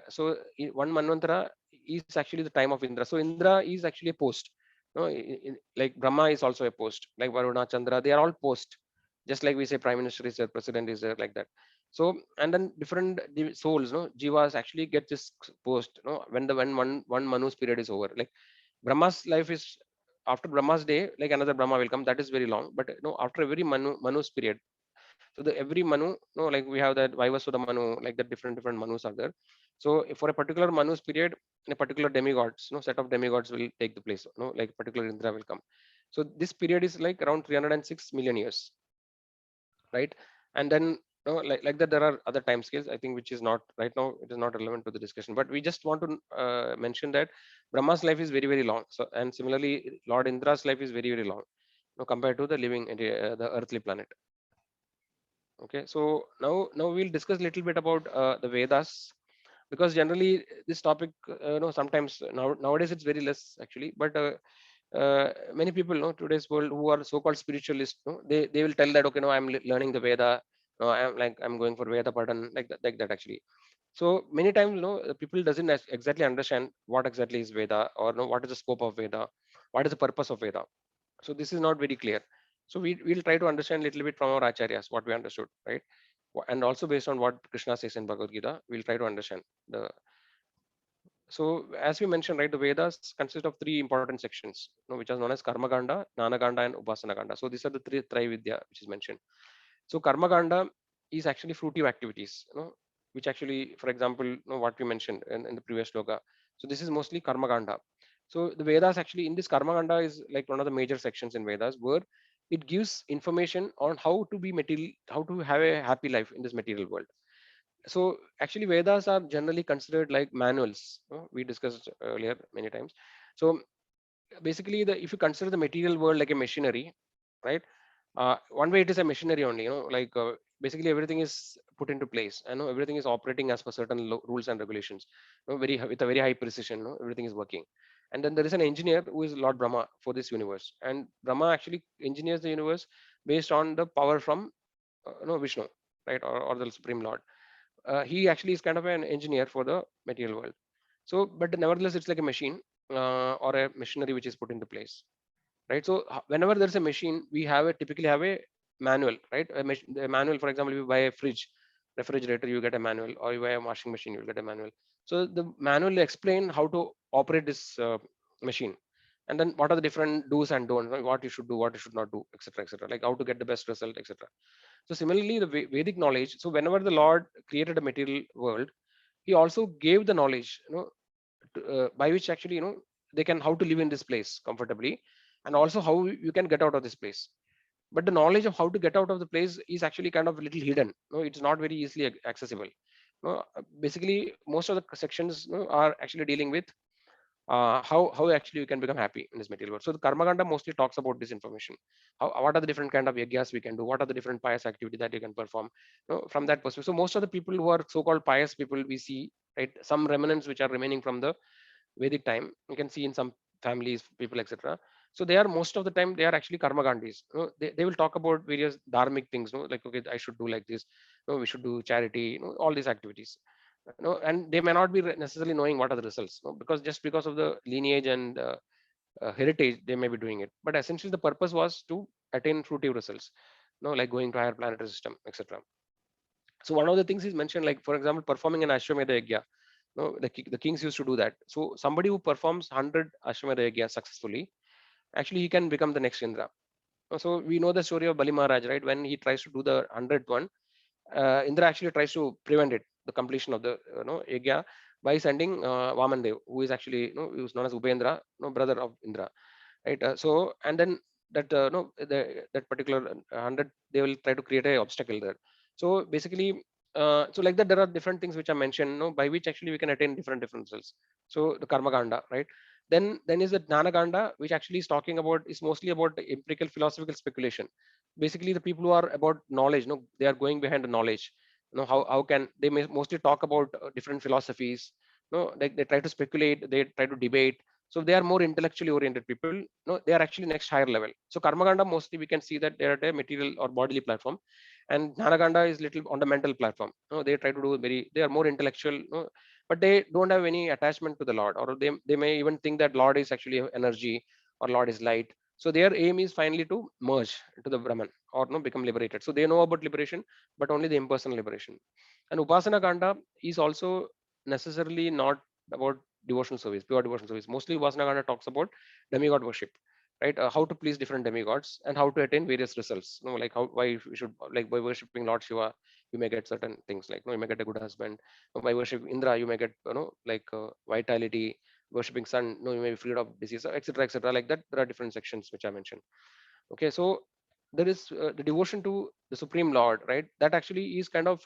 So one Manvantara is actually the time of Indra. So Indra is actually a post. No, like Brahma is also a post. Like Varuna, Chandra, they are all post. Just like we say, Prime Minister is there, President is there, like that. So and then different souls, no, jivas actually get this post. No, when one Manu's period is over. Like Brahma's life is after Brahma's day, like another Brahma will come. That is very long. But after every Manu's period, so the every Manu, no, like we have that Vaivasudha Manu, like the different Manus are there. So for a particular Manu's period, a particular demigods, set of demigods will take the place, like particular Indra will come. So this period is like around 306 million years, right? And then like that, there are other time scales, I think, which is not right now, it is not relevant to the discussion, but we just want to mention that Brahma's life is very, very long. So, and similarly, Lord Indra's life is very, very long, compared to the living the earthly planet. Okay, so now we'll discuss a little bit about the Vedas, because generally this topic, sometimes nowadays it's very less actually, but many people know today's world who are so-called spiritualists, they will tell that, okay, no, I'm learning the Veda, no, I'm going for Veda pattern, like that actually. So many times, the people doesn't exactly understand what exactly is Veda, or what is the scope of Veda, what is the purpose of Veda. So this is not very clear. So we'll try to understand a little bit from our acharyas what we understood, right? And also based on what Krishna says in Bhagavad Gita, we'll try to understand the. So as we mentioned, right, the Vedas consist of three important sections, which are known as Karma Ganda, Jnana Ganda, and Upasana Ganda. So these are the three Trividya which is mentioned. So Karma Ganda is actually fruitive activities, which actually, for example, what we mentioned in the previous sloka. So this is mostly Karma Ganda. So the Vedas actually, in this Karma Ganda, is like one of the major sections in Vedas, where it gives information on how to be material, how to have a happy life in this material world. So actually Vedas are generally considered like manuals, we discussed earlier many times. So basically, if you consider the material world like a machinery, right? One way it is a machinery only, like basically everything is put into place. I know everything is operating as per certain rules and regulations, with a very high precision. Everything is working. And then there is an engineer who is Lord Brahma for this universe, and Brahma actually engineers the universe based on the power from Vishnu, right, or the Supreme Lord. He actually is kind of an engineer for the material world. So, but nevertheless, it's like a machine, or a machinery which is put into place, right? So whenever there's a machine, we typically have a manual, right? A manual, for example, if you buy a refrigerator, you get a manual, or you buy a washing machine, you'll get a manual. So the manual will explain how to operate this machine, and then what are the different do's and don'ts, right? What you should do, what you should not do, etc., etc., like how to get the best result, etc. So similarly, the Vedic knowledge. So whenever the Lord created a material world, He also gave the knowledge, by which actually, they can how to live in this place comfortably, and also how you can get out of this place. But the knowledge of how to get out of the place is actually kind of a little hidden. It's not very easily accessible. Basically, most of the sections, are actually dealing with how actually you can become happy in this material world. So the Karma Kanda mostly talks about this information. What are the different kind of yajnas we can do? What are the different pious activity that you can perform? From that perspective. So most of the people who are so-called pious people we see right? Some remnants which are remaining from the Vedic time, you can see in some families, people, etc. So they are most of the time they are actually karmagandhis. They will talk about various dharmic things, like okay, I should do like this, we should do charity, all these activities. And they may not be necessarily knowing what are the results, because just because of the lineage and heritage, they may be doing it. But essentially, the purpose was to attain fruitive results, like going to higher planetary system, etc. So one of the things is mentioned, like for example, performing an Ashwamedha Yagya. The kings used to do that. So somebody who performs 100 Ashwamedha Yagya successfully, actually he can become the next Indra. So we know the story of Bali Maharaj, right? When he tries to do the 100th one, Indra actually tries to prevent it, the completion of the Yagya, by sending Vamandev, who is actually who is known as Ubendra, brother of Indra, right? So and then that that particular 100, they will try to create a obstacle there. So basically, so like that, there are different things which are mentioned, by which actually we can attain different results. So the karma ganda, right? Then is the Jnana Ganda, which actually is talking about, is mostly about the empirical philosophical speculation. Basically, the people who are about knowledge, they are going behind the knowledge. How can they may mostly talk about different philosophies. They try to speculate, they try to debate. So they are more intellectually oriented people. They are actually next higher level. So Karmaganda, mostly we can see that they are at a material or bodily platform, and Dhanaganda is little on the mental platform. They try to do they are more intellectual, but they don't have any attachment to the Lord, or they may even think that Lord is actually energy or Lord is light. So their aim is finally to merge into the Brahman, or become liberated. So they know about liberation, but only the impersonal liberation. And Upasana Kanda is also necessarily not about devotional service, pure devotional service. Mostly Upasana Kanda talks about demigod worship, right? How to please different demigods and how to attain various results. Like why we should, like by worshipping Lord Shiva, you may get certain things, like you may get a good husband. By worshiping Indra, you may get like vitality. Worshipping sun, you may be freed of disease, etc., etc. Like that, there are different sections which I mentioned. Okay, so there is the devotion to the Supreme Lord, right? That actually is kind of,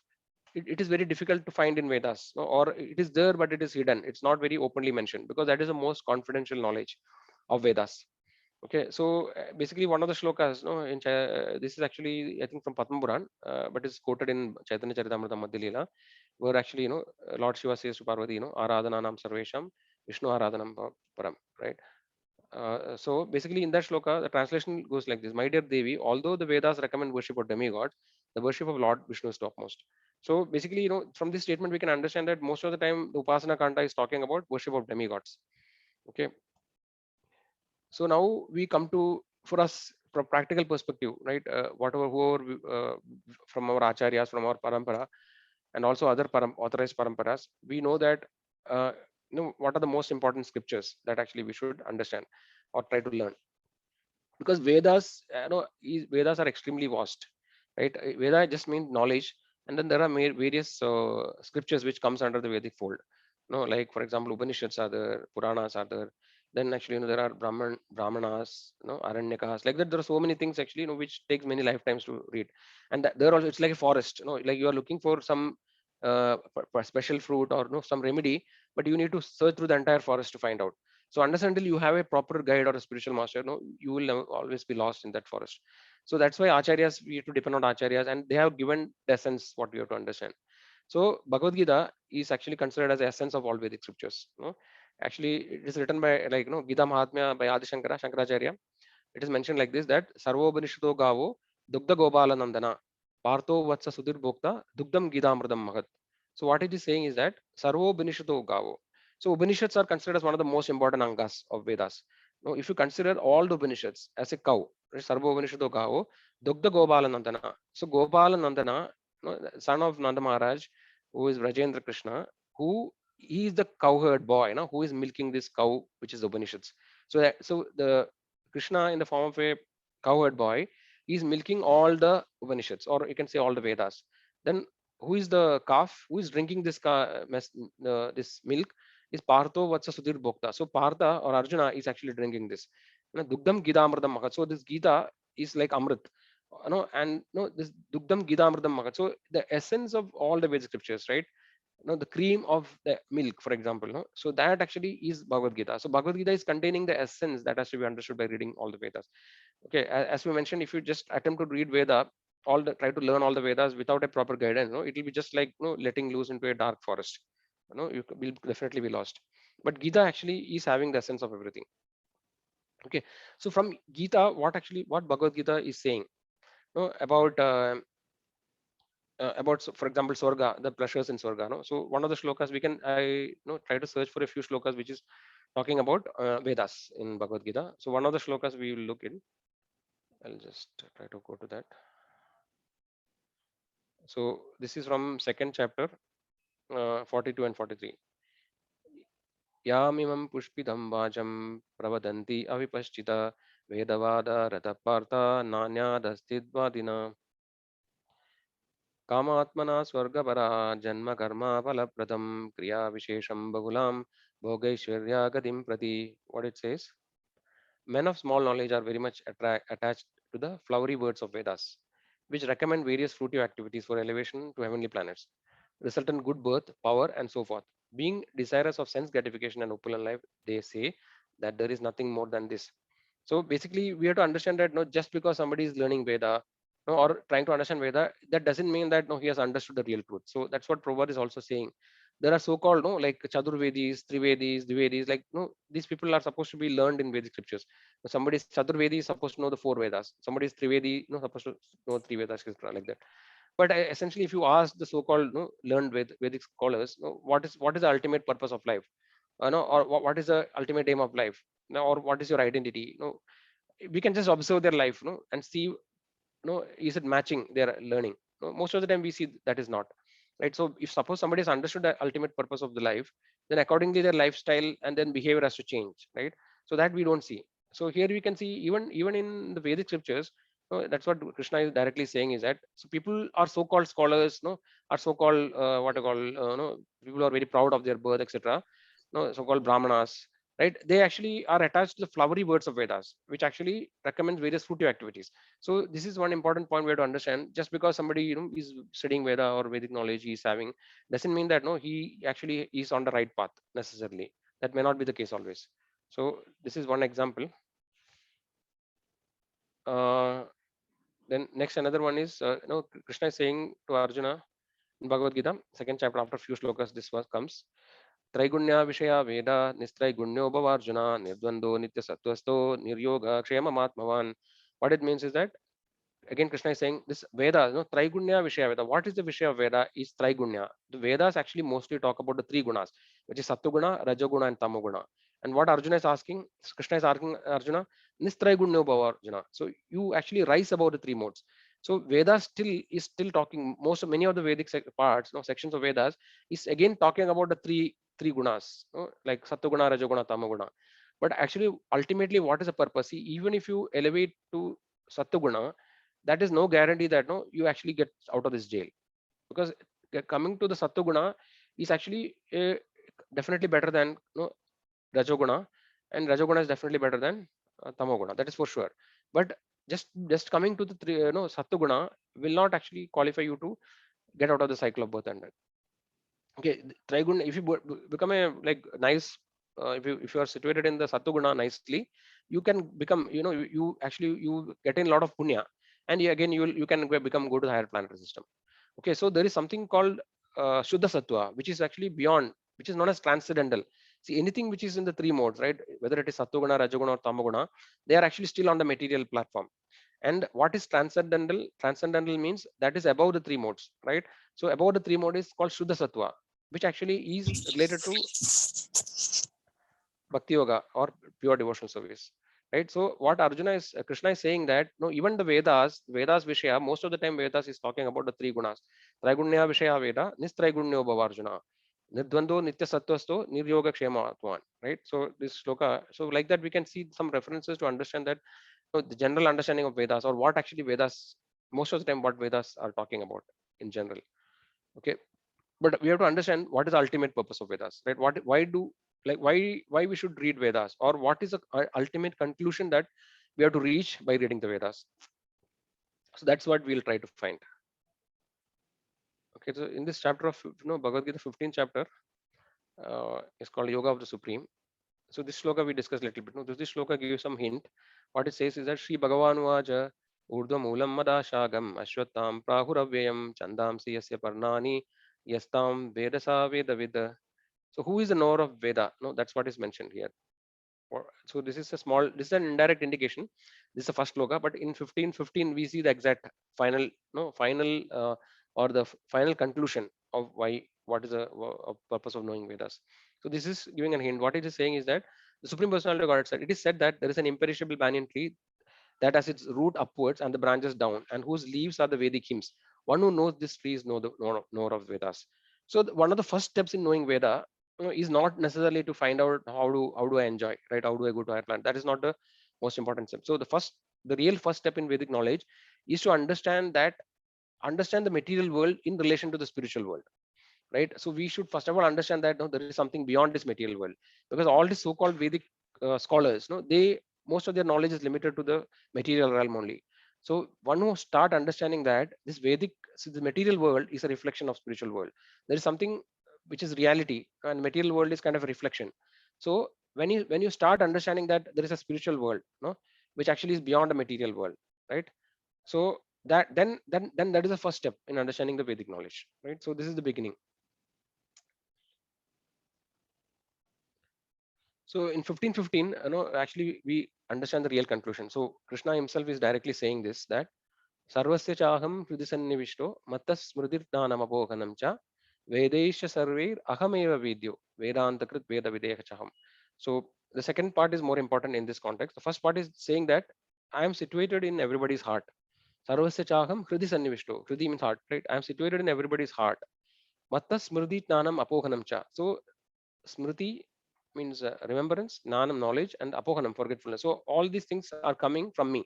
it is very difficult to find in Vedas, or it is there but it is hidden. It's not very openly mentioned, because that is the most confidential knowledge of Vedas. Okay, so basically one of the shlokas, this is actually I think from Padma Puran, but is quoted in Chaitanya Charitamrita Madhya Leela, where actually Lord Shiva says to Parvati, Aradhananam Sarvesham Vishnu Aradhanam Param, right? So basically in that shloka, the translation goes like this: My dear Devi, although the Vedas recommend worship of demigods, the worship of Lord Vishnu is topmost. So basically, from this statement, we can understand that most of the time the Upasana Kanta is talking about worship of demigods. Okay. So now we come to, for us, from practical perspective, right? Whoever from our acharyas, from our parampara, and also other authorized paramparas, we know that uh, what are the most important scriptures that actually we should understand or try to learn. Because Vedas, Vedas are extremely vast, right? Veda just means knowledge, and then there are various scriptures which comes under the Vedic fold. Like for example, Upanishads are there, Puranas are there. Then actually, there are Brahmanas, Aranyakas. Like that, there are so many things actually, which takes many lifetimes to read. And there also, it's like a forest. Like you are looking for some special fruit or some remedy, but you need to search through the entire forest to find out. So unless until you have a proper guide or a spiritual master, you will always be lost in that forest. So that's why acharyas, we have to depend on acharyas, and they have given the essence what we have to understand. So Bhagavad Gita is actually considered as the essence of all Vedic scriptures. Actually, it is written by Gita Mahatmya by Adi Shankara, Shankaracharya. It is mentioned like this, that Sarvo Upanishado Gavo Dugdha Gobala Nandana Partho Vatsa Sudhir Bhokta Dugdam Gidamradam Mahat. So what it is saying is that Sarvo Upanishado Gavo. So Upanishads are considered as one of the most important angas of Vedas. Now, if you consider all the Upanishads as a cow, right, Sarvo Upanishado Gavo Dugdha Gobala Nandana. So Gopala Nandana, son of Nanda Maharaj, who is Rajendra Krishna, who he is the cowherd boy, who is milking this cow, which is the Upanishads. So the Krishna in the form of a cowherd boy is milking all the Upanishads, or you can say all the Vedas. Then who is the calf who is drinking this this milk is Partho Vatsa Sudhir Bhokta. So Partha or Arjuna is actually drinking this. Dugdam Gidamradam Mahat. So this Gita is like Amrit. And this Dugdam Gidamradam Mahat. So the essence of all the Vedic scriptures, right? The cream of the milk, for example, so that actually is Bhagavad Gita. So Bhagavad Gita is containing the essence that has to be understood by reading all the Vedas. Okay, as we mentioned, if you just attempt to read Veda, try to learn all the Vedas without a proper guidance, it will be just like letting loose into a dark forest. You will definitely be lost. But Gita actually is having the essence of everything. Okay, so from Gita, what Bhagavad Gita is saying, about, so for example, Swarga, the pleasures in Swarga. No? So one of the shlokas we can, try to search for a few shlokas which is talking about Vedas in Bhagavad Gita. So one of the shlokas we will look in. I'll just try to go to that. So this is from second chapter, 42 and 43. Yamimam pushpidam vajam pravadanti avipaschita vedavada ratapartha nanyadastidvadina कामात्मना स्वर्गपरा जन्म कर्मा फलप्रदम क्रिया विशेषम बहुलाम भोगैश्वर्या गतिम प्रति. What it says: men of small knowledge are very much attached to the flowery words of Vedas, which recommend various fruitive activities for elevation to heavenly planets, result in good birth, power, and so forth. Being desirous of sense gratification and opulent life, they say that there is nothing more than this. So basically, we have to understand that, no, just because somebody is learning Veda, no, or trying to understand Veda, that doesn't mean that, no, he has understood the real truth. So that's what Prabhupada is also saying. There are so-called, no, like Chadurvedis, Trivedis, Dvivedis, like, no, these people are supposed to be learned in Vedic scriptures. Somebody is Chadurvedi is supposed to know the four Vedas. Somebody is Trivedi, no, supposed to know three Vedas, like that. But essentially, if you ask the so-called, no, learned Vedic scholars, no, what is the ultimate purpose of life? No, or what is the ultimate aim of life? No, or what is your identity? No, we can just observe their life, no, and see, no, is it matching their learning? No, most of the time we see that is not, right? So if suppose somebody has understood the ultimate purpose of the life, then accordingly their lifestyle and then behavior has to change, right? So that we don't see. So here we can see, even in the Vedic scriptures, that's what Krishna is directly saying, is that so people are so-called scholars, no, are so-called what I call, no, people are very proud of their birth, etc. No, so-called Brahmanas, right? They actually are attached to the flowery words of Vedas, which actually recommends various fruitive activities. So this is one important point we have to understand. Just because somebody, is studying Veda or Vedic knowledge he is having, doesn't mean that, no, he actually is on the right path necessarily. That may not be the case always. So this is one example. uh, then next, another one is, Krishna is saying to Arjuna in Bhagavad Gita, second chapter, after few slokas, this verse comes: Traigunya Vishaya Veda Nistraigunyo Bhavarjuna Nirdvando Nitya Sattvasto Niryoga Kshema Matmavan. What it means is that, again, Krishna is saying this Veda, Traigunya Vishaya Veda. What is the Vishaya of Veda? Is Traigunya. The Vedas actually mostly talk about the three gunas, which is Sattuguna, Rajoguna, and Tamoguna. And what Arjuna is asking, Krishna is asking Arjuna, Nistraigunyo Bhavarjuna. So you actually rise above the three modes. So Vedas still talking, many of the Vedic parts, sections of Vedas is again talking about the three gunas, like Sattuguna, Rajoguna, Tamoguna. But actually, ultimately, what is the purpose? See, even if you elevate to Sattuguna, that is no guarantee that, no, you actually get out of this jail, because coming to the Sattuguna is actually definitely better than, Rajoguna, and Rajoguna is definitely better than Tamoguna. That is for sure. But just coming to the Sattuguna will not actually qualify you to get out of the cycle of birth and death. Okay, Triguna, if you become a like nice, if you are situated in the Sattuguna nicely, you can become, you actually you get in a lot of punya, and again you can go to the higher planetary system. Okay, so there is something called Shuddha Sattva, which is actually beyond, which is known as transcendental. See, anything which is in the three modes, right? Whether it is Sattuguna, Rajoguna, or Tamoguna, they are actually still on the material platform. And what is transcendental? Transcendental means that is above the three modes, right? So above the three mode is called Shuddha Sattva, which actually is related to Bhakti Yoga or pure devotional service, right? So what Arjuna is, Krishna is saying that, no, even the Vedas Vishaya, most of the time Vedas is talking about the three gunas. Traigunya Vishaya Veda, Nistraigunyo Bhavarjuna, Nirdvando Nitya Sattvasto, Niryoga Kshema Atman, right? So this shloka, so like that we can see some references to understand that, the general understanding of Vedas, or what actually Vedas, most of the time what Vedas are talking about in general. Okay, but we have to understand what is the ultimate purpose of Vedas, right? Why we should read Vedas, or what is the ultimate conclusion that we have to reach by reading the Vedas. So that's what we'll try to find. Okay, so in this chapter of Bhagavad Gita, 15th chapter, is called Yoga of the Supreme. So this shloka we discussed a little bit. This shloka gives some hint. What it says is that Sri Bhagavan Vaja Urdhva Moolam Madashagam Ashwatam Prahuravyayam Chandamsi Yasya Parnani Yastam Vedasa Vedavid So who is the knower of Veda? No, that's what is mentioned here. So this is this is an indirect indication. This is the first sloka, but in 15:15 we see the exact final, or the final conclusion of what is the purpose of knowing Vedas. So this is giving a hint. What it is saying is that the Supreme Personality of Godhead said, it is said that there is an imperishable banyan tree that has its root upwards and the branches down, and whose leaves are the Vedic hymns. One who knows this tree is knower of Vedas. So one of the first steps in knowing Veda, is not necessarily to find out how do I enjoy, right? How do I go to higher planet? That is not the most important step. So the real first step in Vedic knowledge is to understand the material world in relation to the spiritual world, right? So we should first of all understand that, no, there is something beyond this material world, because all these so-called Vedic scholars, no, they most of their knowledge is limited to the material realm only. So one who start understanding that this the material world is a reflection of spiritual world. There is something which is reality, and material world is kind of a reflection. So when you start understanding that there is a spiritual world, no, which actually is beyond the material world, right? So that then that is the first step in understanding the Vedic knowledge, right? So this is the beginning. So in 15:15, actually we understand the real conclusion. So Krishna himself is directly saying this, that Sarvasya chaham hridisannivishto mattas smritirthanam apohanam cha Vedaisha sarveir ahameva vidyo Vedantakrit Veda Videha chaham. So the second part is more important in this context. The first part is saying that I am situated in everybody's heart. Sarvasya chaham hridisannivishto. Hridi means heart, right? I am situated in everybody's heart. Mattas smritirthanam apohanam cha. So Smriti means remembrance, Nanam knowledge, and Apohanam forgetfulness. So all these things are coming from me.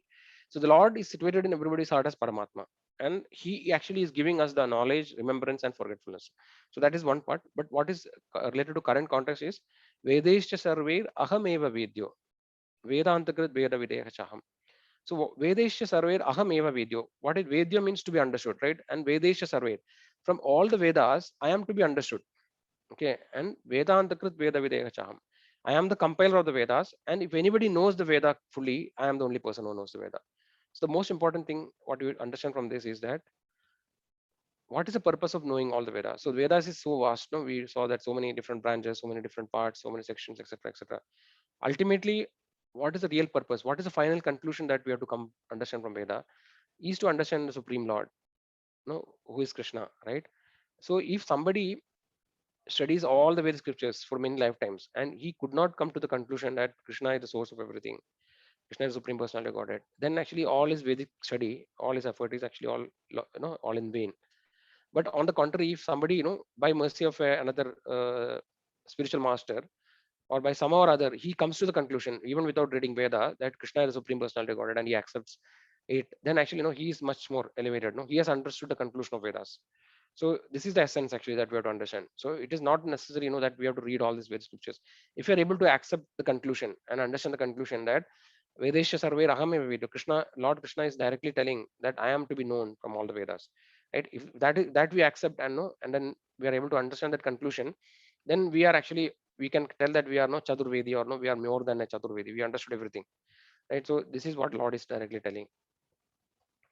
So the Lord is situated in everybody's heart as Paramatma, and He actually is giving us the knowledge, remembrance, and forgetfulness. So that is one part. But what is related to current context is Vedescha Sarver Ahameva Vedyo Vedantakrit Veda Videha Chaham. So Vedesha Sarver Ahameva Vedyo. What is Vedya means to be understood, right? And Vedesha Sarver. From all the Vedas, I am to be understood. Okay, and Vedantakrit Veda Videha Chaham. I am the compiler of the Vedas, and if anybody knows the Veda fully, I am the only person who knows the Veda. So the most important thing what you understand from this is that what is the purpose of knowing all the Vedas? So Vedas is so vast. No, we saw that so many different branches, so many different parts, so many sections, etc., etc. Ultimately, what is the real purpose? What is the final conclusion that we have to come understand from Veda? Is to understand the Supreme Lord, no, who is Krishna, right? So if somebody studies all the Vedic scriptures for many lifetimes, and he could not come to the conclusion that Krishna is the source of everything, Krishna is the Supreme Personality of Godhead, then actually all his Vedic study, all his effort is actually all in vain. But on the contrary, if somebody, by mercy of another spiritual master, or by some or other, he comes to the conclusion, even without reading Veda, that Krishna is the Supreme Personality of Godhead, and he accepts it, then actually, he is much more elevated. No, he has understood the conclusion of Vedas. So this is the essence actually that we have to understand. So it is not necessary, that we have to read all these Vedic scriptures. If you are able to accept the conclusion and understand the conclusion that Vedesha Sarver Aham Eva Krishna, Lord Krishna is directly telling that I am to be known from all the Vedas. Right? If that we accept and know, and then we are able to understand that conclusion, then we can tell that we are no Chaturvedi, or no, we are more than a Chaturvedi. We understood everything. Right? So this is what Lord is directly telling.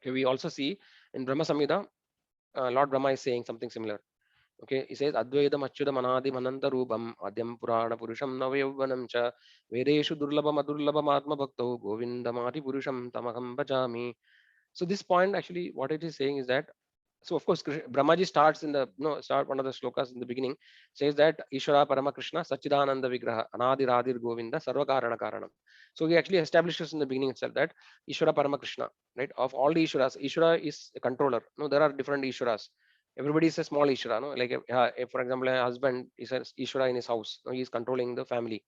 Okay, we also see in Brahma Samhita, Lord Brahma is saying something similar. Okay, he says Advaidam Achyudam Anadim Ananta Rupam Adyam Purana Purusham Navayavvanam Cha Vedeshu Durlabam Adurlabam Atma Bhakto Govindamati Purusham Tamaham Bhajami. So this point actually what it is saying is that, so of course Brahmaji starts in the start one of the slokas in the beginning, says that Ishvara Parama Krishna Sachidananda Vigraha Anadi Radir Govinda Sarva Karana Karanam. So he actually establishes in the beginning itself that Ishvara Parama Krishna, right? Of all the Ishwaras, Ishvara is a controller. No, there are different Ishwaras. Everybody is a small Ishvara. No, like for example, a husband is an Ishvara in his house. No, he is controlling the family,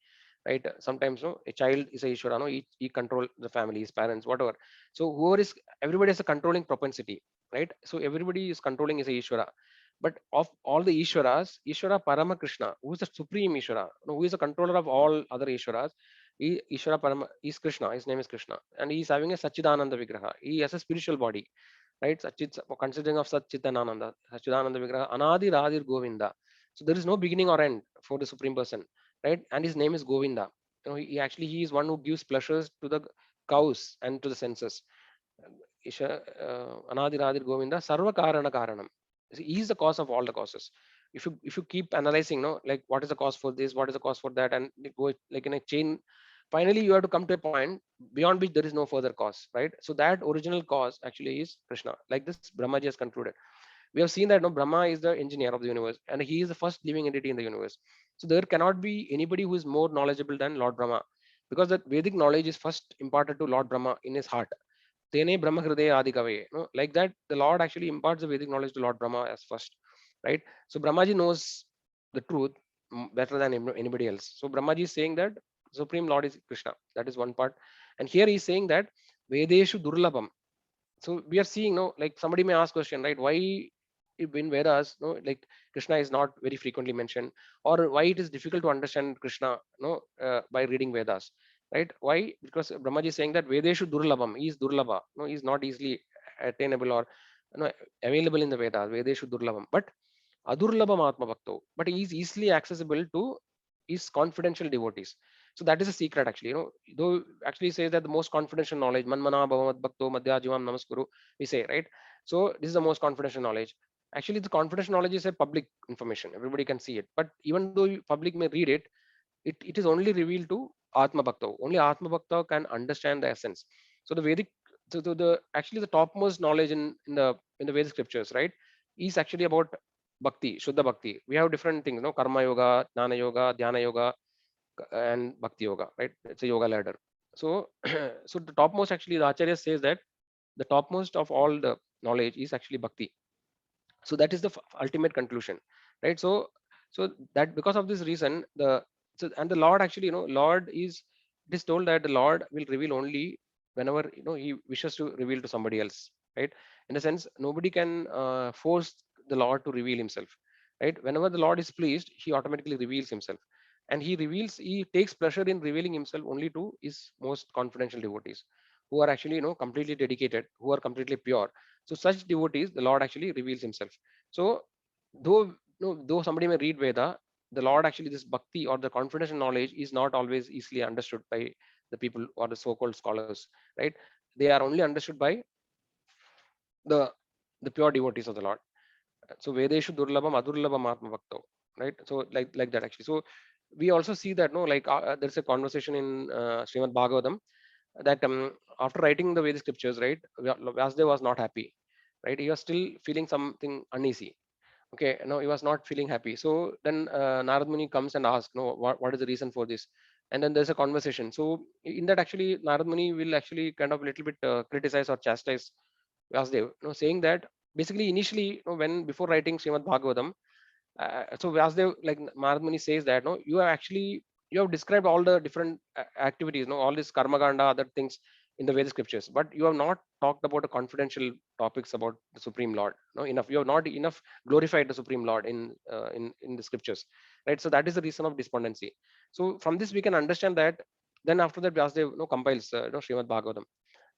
right? Sometimes, no, a child is a Ishvara. No, he control the family, his parents, whatever. So everybody has a controlling propensity, right? So everybody is controlling is a Ishvara. But of all the Ishwaras, Ishvara Parama Krishna, who is the supreme Ishvara, who is the controller of all other Ishwaras, Ishvara Parama is Krishna. His name is Krishna, and he is having a Sachidananda Vigraha. He has a spiritual body, right? Consisting of Sat Chitananda, Sachidananda Vigraha, Anadi Radir Govinda. So there is no beginning or end for the Supreme Person, right? And his name is Govinda. He is one who gives pleasures to the cows and to the senses. Anadi Radir Govinda, Sarva Karana Karanam. He is the cause of all the causes. if you keep analyzing, no, like what is the cause for this, what is the cause for that, and it go like in a chain, finally you have to come to a point beyond which there is no further cause, right? So that original cause actually is Krishna. Like this Brahmaji has concluded. We have seen that, no, Brahma is the engineer of the universe, and he is the first living entity in the universe. So there cannot be anybody who is more knowledgeable than Lord Brahma, because that Vedic knowledge is first imparted to Lord Brahma in his heart. Tene Brahma Hridaya Adi Kavaye. No, like that, the Lord actually imparts the Vedic knowledge to Lord Brahma as first, right? So Brahmaji knows the truth better than anybody else. So Brahmaji is saying that Supreme Lord is Krishna. That is one part. And here he is saying that Vedeshu Durlabham. So we are seeing, no, like somebody may ask question, right? Why in Vedas, no, like Krishna is not very frequently mentioned, or why it is difficult to understand Krishna, no, by reading Vedas, right? Why? Because Brahmaji is saying that Vedeshu Durlabham, he is Durlabha, no, he is not easily attainable or, you know, available in the Vedas. Vedeshu Durlabham, but Adurlabham Atma Bhakto, but he is easily accessible to his confidential devotees. So that is a secret actually. You know, though actually says that the most confidential knowledge, Manmana Bhavamat Bhakto Madhya Jivam Namaskuru, we say, right? So this is the most confidential knowledge. Actually, the confidential knowledge is a public information. Everybody can see it. But even though public may read it, it is only revealed to Atma Bhakta. Only Atma Bhakta can understand the essence. So the Vedic, so the actually the topmost knowledge in the Vedic scriptures, right, is actually about bhakti, Shuddha Bhakti. We have different things, no, Karma Yoga, Jnana Yoga, Dhyana Yoga, and Bhakti Yoga, right? It's a yoga ladder. So, so the topmost actually, the Acharya says that the topmost of all the knowledge is actually Bhakti. So that is the ultimate conclusion, right? So that because of this reason, and the Lord actually, you know, Lord is, it is told that the Lord will reveal only whenever, you know, he wishes to reveal to somebody else, right? In a sense, nobody can force the Lord to reveal himself, right? Whenever the Lord is pleased, he automatically reveals himself, and he takes pleasure in revealing himself only to his most confidential devotees, who are actually, you know, completely dedicated, who are completely pure. So such devotees, the Lord actually reveals himself. So though, no, though somebody may read Veda, the Lord actually, this bhakti or the confidential knowledge is not always easily understood by the people or the so-called scholars, right? They are only understood by the the pure devotees of the Lord. So Vedeshu Durlabham Adurlabham Atma Bhakto, right? So like that actually. So we also see that, no, like there's a conversation in Srimad Bhagavatam that after writing the Vedic scriptures, right, Vyasdev was not happy, right? He was still feeling something uneasy. Okay, no, he was not feeling happy. So then Narad Muni comes and asks, no, what is the reason for this? And then there's a conversation. So in that actually, Narad Muni will actually kind of a little bit criticize or chastise Vyasdev, you know, saying that basically initially, you know, when before writing Srimad Bhagavatam, so Vyasdev, like Narad Muni says that, no, you have described all the different activities, no, all this karma ganda, other things in the Vedic scriptures, but you have not talked about the confidential topics about the Supreme Lord. No, enough. You have not enough glorified the Supreme Lord in the scriptures, right? So that is the reason of despondency. So from this we can understand that. Then after that, Vyasdev, no, compiles, Srimad Bhagavatam.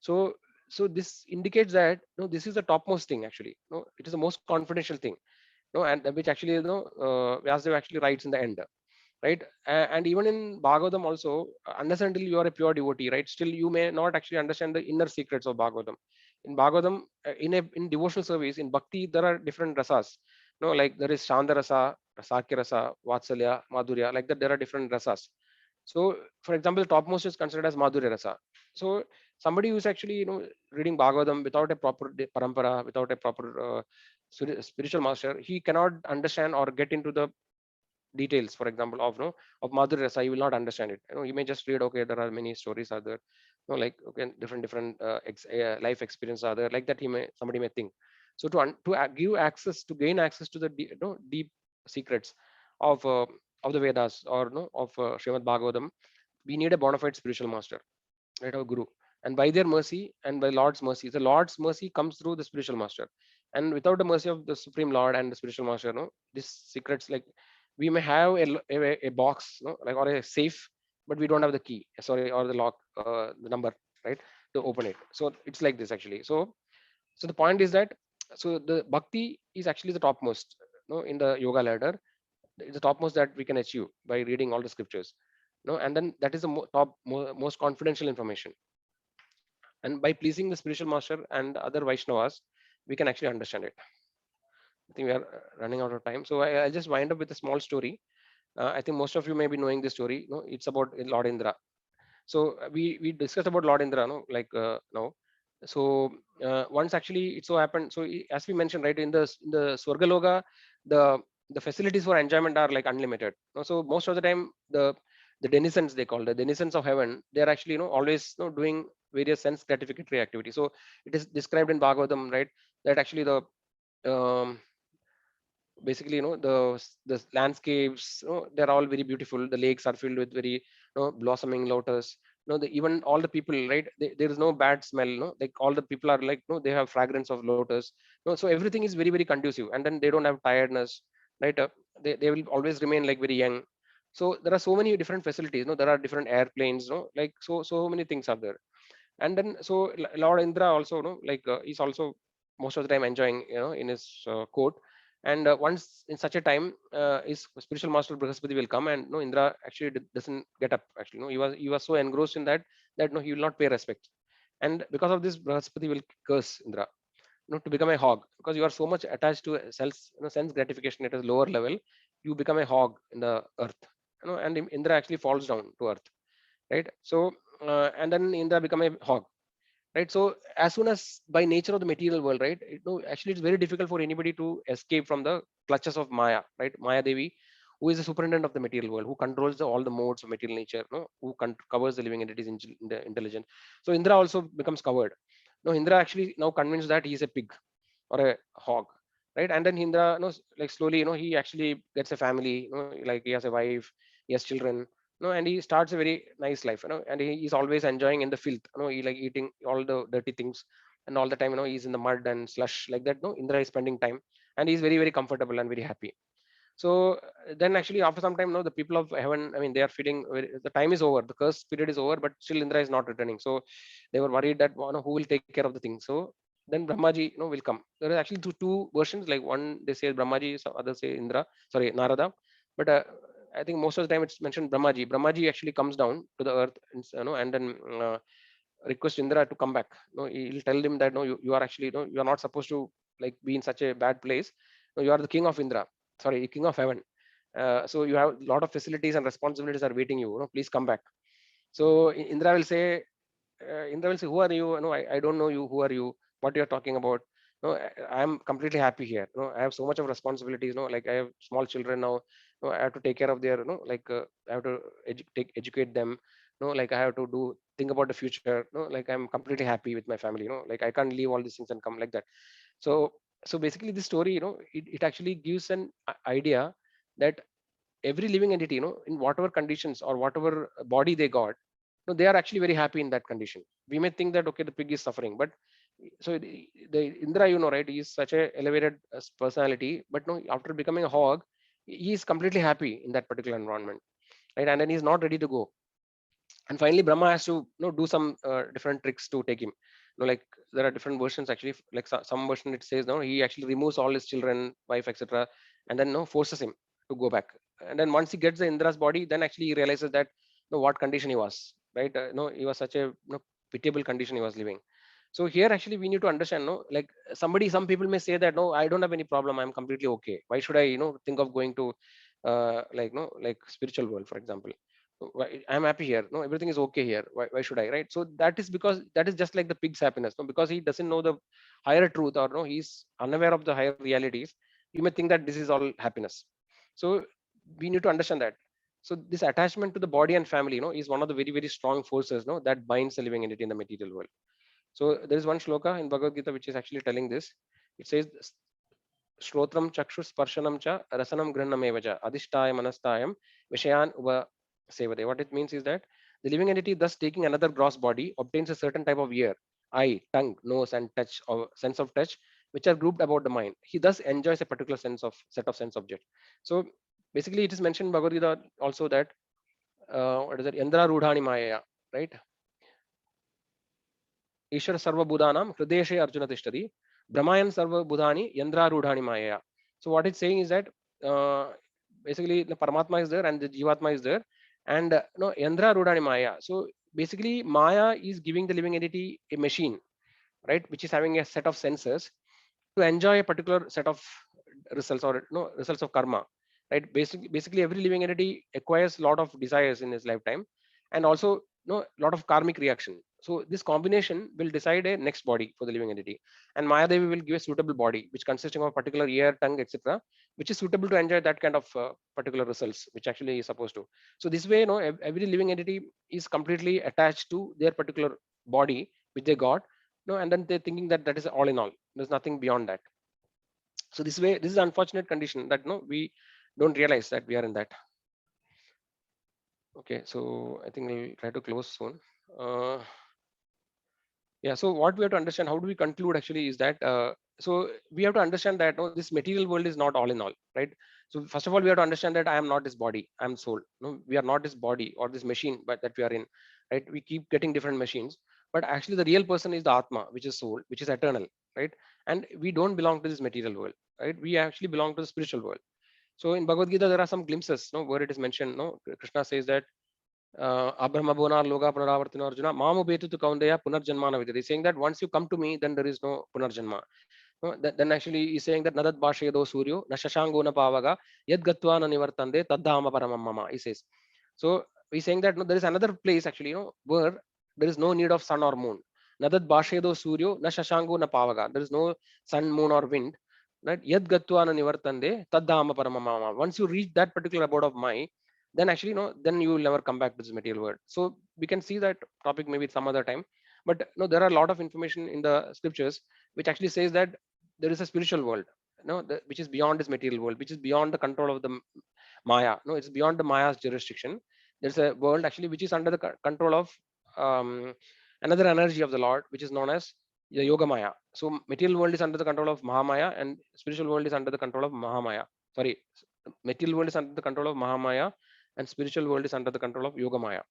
So so this indicates that, no, this is the topmost thing actually. No, it is the most confidential thing, no, and which actually, you know, Vyasdev actually writes in the end, right? And even in Bhagavatam also, unless until you are a pure devotee, right, still you may not actually understand the inner secrets of Bhagavatam. In Bhagavatam, in devotional service, in bhakti, there are different rasas. No, like there is Shanda rasa, Sakya rasa, Vatsalya, Madhurya, like that there are different rasas. So for example, topmost is considered as Madhurya rasa. So somebody who's actually, you know, reading Bhagavatam without a proper parampara, without a proper spiritual master, he cannot understand or get into the details, for example, of, no, of Madhurya Rasa. You will not understand it. You know, you may just read, okay, there are many stories are there, you know, like, okay, different life experiences are there, like that. Somebody may think. So give access, to gain access to the you know, deep secrets of the Vedas, or no, of Srimad Bhagavatam, we need a bona fide spiritual master, right, our guru. And by their mercy and by Lord's mercy, the Lord's mercy comes through the spiritual master. And without the mercy of the Supreme Lord and the spiritual master, no, these secrets, like we may have a box, no, like, or a safe, but we don't have the key, sorry, or the lock, the number, right, to open it. So it's like this actually. So the point is that, so the bhakti is actually the topmost, no, in the yoga ladder. It's the topmost that we can achieve by reading all the scriptures, no, and then that is the most confidential information. And by pleasing the spiritual master and other Vaishnavas, we can actually understand it. I think we are running out of time. So I'll just wind up with a small story. I think most of you may be knowing this story. No, it's about Lord Indra. So we discussed about Lord Indra, no, like now. So once actually it so happened. So as we mentioned, right, in the Swargaloka, the the facilities for enjoyment are like unlimited. No? So most of the time, the denizens, they call the denizens of heaven, they are actually always doing various sense gratificatory activities. So it is described in Bhagavatam, right, that actually the um, basically the landscapes, they're all very beautiful. The lakes are filled with very blossoming lotus. Even all the people, right, there is no bad smell, like all the people are like, they have fragrance of lotus. So everything is very very conducive, and then they don't have tiredness, right. They will always remain like very young. So there are so many different facilities, there are different airplanes, like so many things are there. And then so Lord Indra also, like he's also most of the time enjoying, in his court. And once in such a time, his spiritual master Brihaspati will come, and no, Indra actually doesn't get up. Actually, no, he was so engrossed in that no, he will not pay respect. And because of this, Brihaspati will curse Indra, to become a hog, because you are so much attached to self, sense gratification at a lower level. You become a hog in the earth, and Indra actually falls down to earth, right. So and then Indra become a hog, right. So as soon as, by nature of the material world, right, actually it's very difficult for anybody to escape from the clutches of Maya, right. Maya Devi, who is the superintendent of the material world, who controls all the modes of material nature, who covers the living entities in the intelligence. So Indra also becomes covered. No, Indra actually now convinced that he is a pig or a hog, right. And then Indra, like slowly, he actually gets a family, like he has a wife, he has children, and he starts a very nice life, and he is always enjoying in the filth, he like eating all the dirty things, and all the time, he's in the mud and slush like that. No, Indra is spending time, and he's very very comfortable and very happy. So then actually after some time, the people of heaven, I mean, they are feeling the time is over, the curse period is over, but still Indra is not returning. So they were worried that, who will take care of the thing. So then Brahmaji, will come. There are actually two versions, like one they say Brahmaji, so others say Indra, sorry, Narada. But I think most of the time it's mentioned Brahmaji. Brahmaji actually comes down to the earth, and and then request Indra to come back. He'll tell him that, no, you are actually, you are not supposed to like be in such a bad place. No, you are the king of Indra, sorry, king of heaven. So you have a lot of facilities and responsibilities are waiting you. Please come back. So Indra will say, who are you? No, I don't know you. Who are you? What you're talking about? No, I am completely happy here. No, I have so much of responsibilities. No, like I have small children now. No, I have to take care of their, like I have to educate them. No, like I have to think about the future. No, like I'm completely happy with my family. Like I can't leave all these things and come like that. So basically this story, it actually gives an idea that every living entity, in whatever conditions or whatever body they got, they are actually very happy in that condition. We may think that, okay, the pig is suffering, but so the Indra, right, he is such a elevated personality, but no, after becoming a hog, he is completely happy in that particular environment, right. And then he's not ready to go. And finally Brahma has to, do some different tricks to take him. Like there are different versions actually, like some version it says, no, he actually removes all his children, wife, etc., and then no, forces him to go back. And then once he gets the Indra's body, then actually he realizes that, what condition he was, right. No, he was such a, pitiable condition he was living. So here actually we need to understand, no, like some people may say that, no, I don't have any problem, I'm completely okay, why should I, think of going to like, no, like spiritual world, for example. I'm happy here, no, everything is okay here, why should I, right. So that is because that is just like the pig's happiness, no, because he doesn't know the higher truth, or no, he's unaware of the higher realities. You may think that this is all happiness. So we need to understand that. So this attachment to the body and family, is one of the very very strong forces, that binds the living entity in the material world. So there is one shloka in Bhagavad Gita which is actually telling this. It says, Shrotram chakshus sparshanam cha rasanam grihnam evaja adhishtaya manastayam vishayan uva sevade. What it means is that the living entity, thus taking another gross body, obtains a certain type of ear, eye, tongue, nose, and touch, or sense of touch, which are grouped about the mind. He thus enjoys a particular set of sense objects. So basically, it is mentioned in Bhagavad Gita also that what is it? Yandra Rudhani Maya, right? Ishwar Sarva Budhanam Hrideshe Arjuna Tishtari Brahmayan Sarva Budhani Yandra Rudhani Maya. So what it's saying is that basically the Paramatma is there and the Jivatma is there, and no, Yandra Rudhani Maya. So basically Maya is giving the living entity a machine, right, which is having a set of senses to enjoy a particular set of results or results of karma, right? Basically every living entity acquires a lot of desires in his lifetime, and also lot of karmic reaction. So this combination will decide a next body for the living entity, and Maya Devi will give a suitable body which consisting of a particular ear, tongue, etc., which is suitable to enjoy that kind of particular results which actually is supposed to. So this way, every living entity is completely attached to their particular body which they got, and then they're thinking that that is all in all. There's nothing beyond that. So this way, this is an unfortunate condition that we don't realize that we are in that. Okay, so I think we'll try to close soon. Yeah, so what we have to understand, how do we conclude actually is that so we have to understand that this material world is not all in all, right? So first of all, we have to understand that I am not this body, I am soul. No, we are not this body or this machine, but that we are in, right? We keep getting different machines, but actually the real person is the Atma, which is soul, which is eternal, right? And we don't belong to this material world, right? We actually belong to the spiritual world. So in Bhagavad Gita, there are some glimpses, where it is mentioned, Krishna says that Abrahma Bonar Loga Punaravartino Arjuna, Mamu Betu to Kaundeya Punarjanmana Vidya. He's saying that once you come to me, then there is no Punarjanma. Then actually he's saying that Nadat Bhashedo Suryo, Nashashango na Pavaga, Yad Gatva na Nivartande, Tadhama Paramamama, he says. So he's saying that there is another place actually, where there is no need of sun or moon. Nadat Bhashedo Suryo, Nashashango na Pavaga. There is no sun, moon, or wind. Right? Yad Gatva na Nivartande, Tadhama Paramamama. Once you reach that particular abode of my, then actually then you will never come back to this material world. So we can see that topic maybe some other time, but there are a lot of information in the scriptures which actually says that there is a spiritual world, which is beyond this material world, which is beyond the control of the Maya. No, it's beyond the Maya's jurisdiction. There's a world actually which is under the control of another energy of the Lord, which is known as the Yoga Maya. So material world is under the control of Mahamaya, and spiritual world is under the control of Mahamaya. Sorry, material world is under the control of Mahamaya, and spiritual world is under the control of Yoga Maya.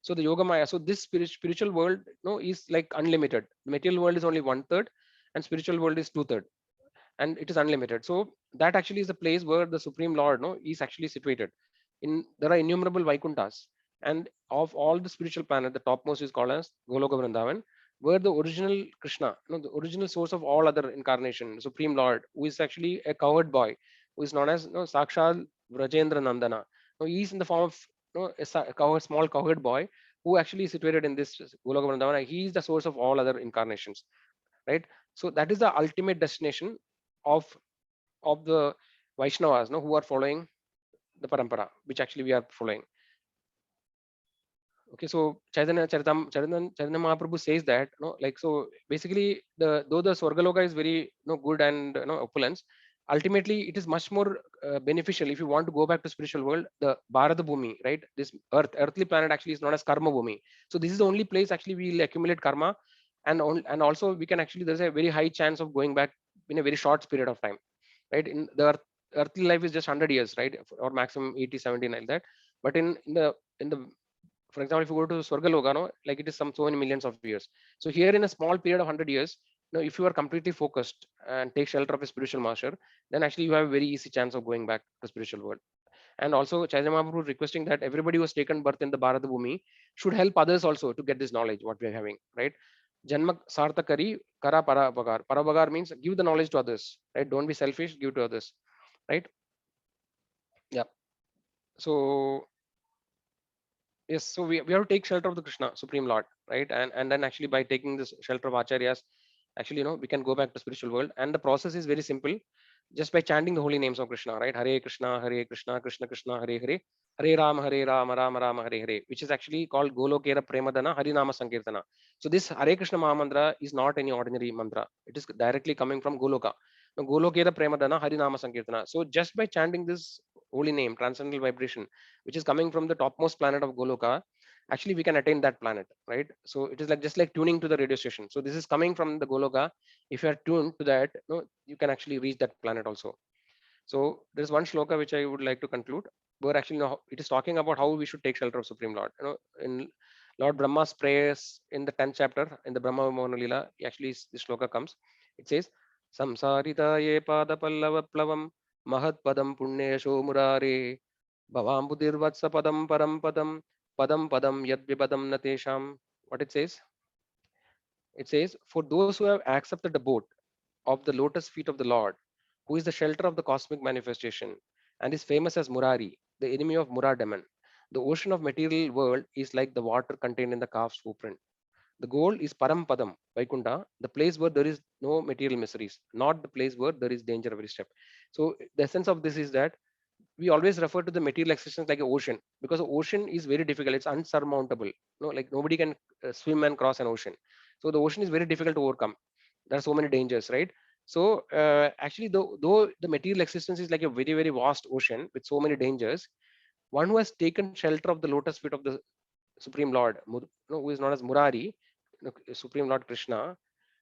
So the Yoga Maya, so this spiritual world is like unlimited. The material world is only 1/3, and spiritual world is 2/3, and it is unlimited. So that actually is the place where the Supreme Lord is actually situated. There are innumerable Vaikunthas, and of all the spiritual planet, the topmost is called as Goloka Vrindavan, where the original Krishna, the original source of all other incarnation, Supreme Lord, who is actually a cowherd boy, who is known as Sakshal Vrajendra Nandana. He is in the form of a small cowherd boy who actually is situated in this Goloka Vrindavan. He is the source of all other incarnations, right? So that is the ultimate destination of the Vaishnavas, who are following the parampara, which actually we are following. Okay, so Chaitanya Mahaprabhu says that, like, so basically though the Swargaloka is very good and opulence, ultimately it is much more beneficial if you want to go back to spiritual world. The Bharata Bhumi, right? This earthly planet actually is known as Karma Bhumi. So this is the only place actually we will accumulate karma, and also we can actually, there's a very high chance of going back in a very short period of time, right? In the earthly life is just 100 years, right? Or maximum 80, 70, like that. But in the for example, if you go to Swargaloka, like it is so many millions of years. So here in a small period of 100 years, if you are completely focused and take shelter of a spiritual master, then actually you have a very easy chance of going back to spiritual world. And also Chaitanya Mahaprabhu requesting that everybody who has taken birth in the Bharata Bhumi should help others also to get this knowledge, what we are having, right? Janma sartha kari kara parabagar. Parabagar means give the knowledge to others, right? Don't be selfish, give to others, right? Yeah. So yes, so we have to take shelter of the Krishna, Supreme Lord, right? And then actually by taking this shelter of Acharyas, actually, we can go back to spiritual world. And the process is very simple, just by chanting the holy names of Krishna, right? Hare Krishna, Krishna Krishna, Hare Hare, Hare Rama, Rama Rama, Hare Hare, which is actually called Golokera Premadana Harinama Sankirtana. So this Hare Krishna Mahamantra is not any ordinary mantra. It is directly coming from Goloka. Now, Golokera Premadana Harinama Sankirtana. So just by chanting this holy name, transcendental vibration, which is coming from the topmost planet of Goloka, actually we can attain that planet, right? So it is like just like tuning to the radio station. So this is coming from the Goloka. If you are tuned to that, you can actually reach that planet also. So there's one shloka which I would like to conclude, where actually it is talking about how we should take shelter of Supreme Lord. In Lord Brahma's prayers in the 10th chapter in the Brahma Vimona Lila, actually this shloka comes. It says, Samsarita ye pada pallava plavam mahat padam punyesho murare bhavambudirvatsa padam param padam padam padam yad vipadam natesham. What it says? It says, for those who have accepted the boat of the lotus feet of the Lord, who is the shelter of the cosmic manifestation and is famous as Murari, the enemy of Muradhaman. The ocean of material world is like the water contained in the calf's footprint. The goal is Parampadam, Vaikunta, the place where there is no material miseries, not the place where there is danger every step. So the essence of this is that we always refer to the material existence like an ocean, because the ocean is very difficult. It's unsurmountable. Like nobody can swim and cross an ocean. So the ocean is very difficult to overcome. There are so many dangers, right? So actually, though the material existence is like a very, very vast ocean with so many dangers, one who has taken shelter of the lotus feet of the Supreme Lord, who is known as Murari, Supreme Lord Krishna,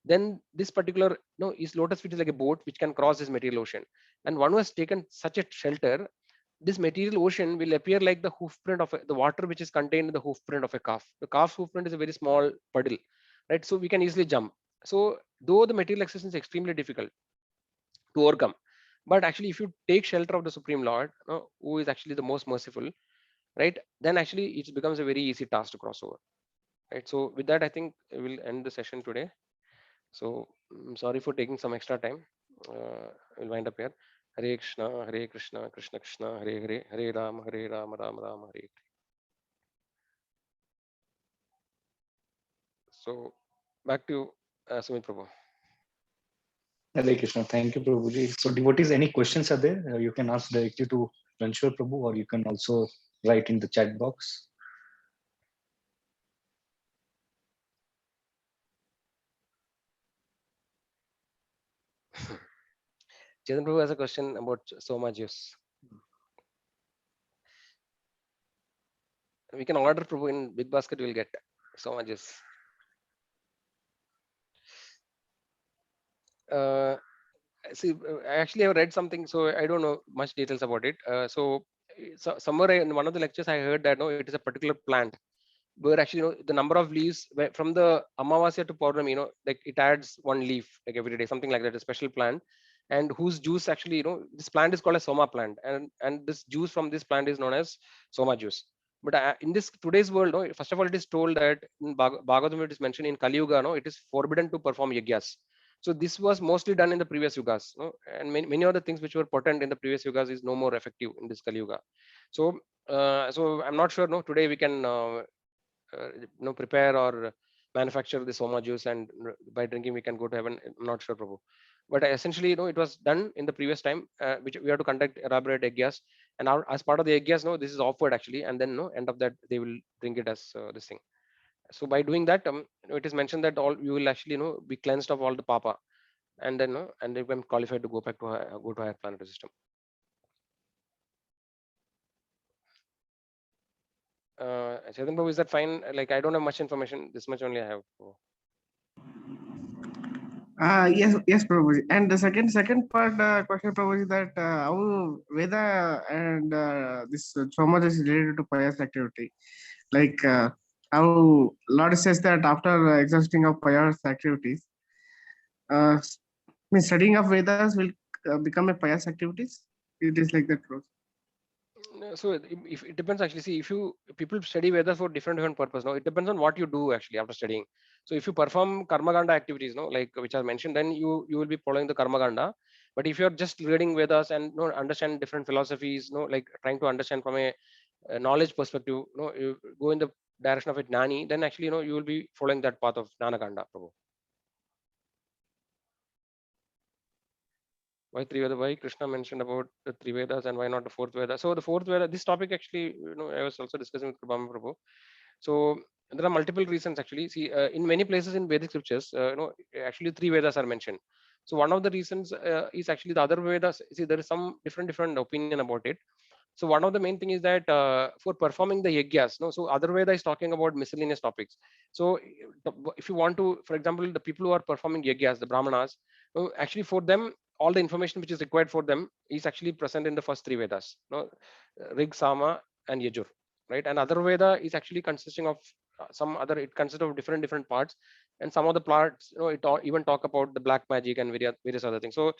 then this particular, his lotus feet is like a boat which can cross this material ocean. And one who has taken such a shelter, this material ocean will appear like the hoofprint of the water which is contained in the hoofprint of a calf. The calf's hoofprint is a very small puddle, right? So we can easily jump. So though the material existence is extremely difficult to overcome, but actually if you take shelter of the Supreme Lord, who is actually the most merciful, right, then actually it becomes a very easy task to cross over, right? So with that, I think we'll end the session today. So I'm sorry for taking some extra time. We'll wind up here. Hare Krishna, Hare Krishna, Krishna Krishna, Hare Hare, Hare Ram, Hare Ram, Ram Ram, Hare Hare. So back to you, Sumit Prabhu. Hare Krishna. Thank you, Prabhuji. So devotees, any questions are there? You can ask directly to Ranachora Prabhu, or you can also write in the chat box. Chetan Prabhu has a question about Soma juice. We can order, Prabhu, in Big Basket. We'll get Soma juice. See, I actually have read something, so I don't know much details about it. So somewhere in one of the lectures, I heard that it is a particular plant where actually the number of leaves from the Amavasya to Purnami, like it adds one leaf like every day, something like that, a special plant, and whose juice actually, this plant is called a Soma plant, and this juice from this plant is known as Soma juice. But in this today's world, first of all, it is told that in Bhagavatam it is mentioned in Kali Yuga, it is forbidden to perform yagyas. So this was mostly done in the previous yugas, and many of the things which were potent in the previous yugas is no more effective in this Kali Yuga. So so I'm not sure. Today we can prepare or manufacture the Soma juice, and by drinking we can go to heaven. I'm not sure, Prabhu. But essentially, it was done in the previous time, which we have to conduct elaborate yagyas, and as part of the yagyas, this is offered actually, and then end of that they will drink it as this thing. So by doing that, it is mentioned that all you will actually be cleansed of all the papa, and then and they become qualified to go back to go to higher planetary system. Chetan Prabhu, is that fine? Like I don't have much information. This much only I have. Yes, Prabhuji. And the second part question, Prabhuji, that how Veda and this Soma is related to pious activity. Like how Lord says that after exhausting of pious activities, studying of Vedas will become a pious activities. It is like that, Prabhuji. So if it depends actually. See, if people study Vedas for different purpose. It depends on what you do actually after studying. So if you perform karmaganda activities, like which I mentioned, then you will be following the karmaganda. But if you're just reading Vedas and understand different philosophies, like trying to understand from a knowledge perspective, you go in the direction of a Gnani, then actually you will be following that path of Jnanakanda, Prabhu. Why Triveda? Why Krishna mentioned about the three Vedas and why not the fourth Veda? So the fourth Veda, this topic actually, I was also discussing with Kripama Prabhu. So there are multiple reasons actually. See, in many places in Vedic scriptures, actually three Vedas are mentioned. So one of the reasons is actually the other Vedas. See, there is some different opinion about it. So one of the main thing is that for performing the yagyas, so other Veda is talking about miscellaneous topics. So if you want to, for example, the people who are performing yagyas, the Brahmanas, actually for them, all the information which is required for them is actually present in the first three Vedas, Rig, Sama, and Yajur, right? And other Veda is actually consisting of it consists of different parts, and some of the parts, it even talk about the black magic and various other things. So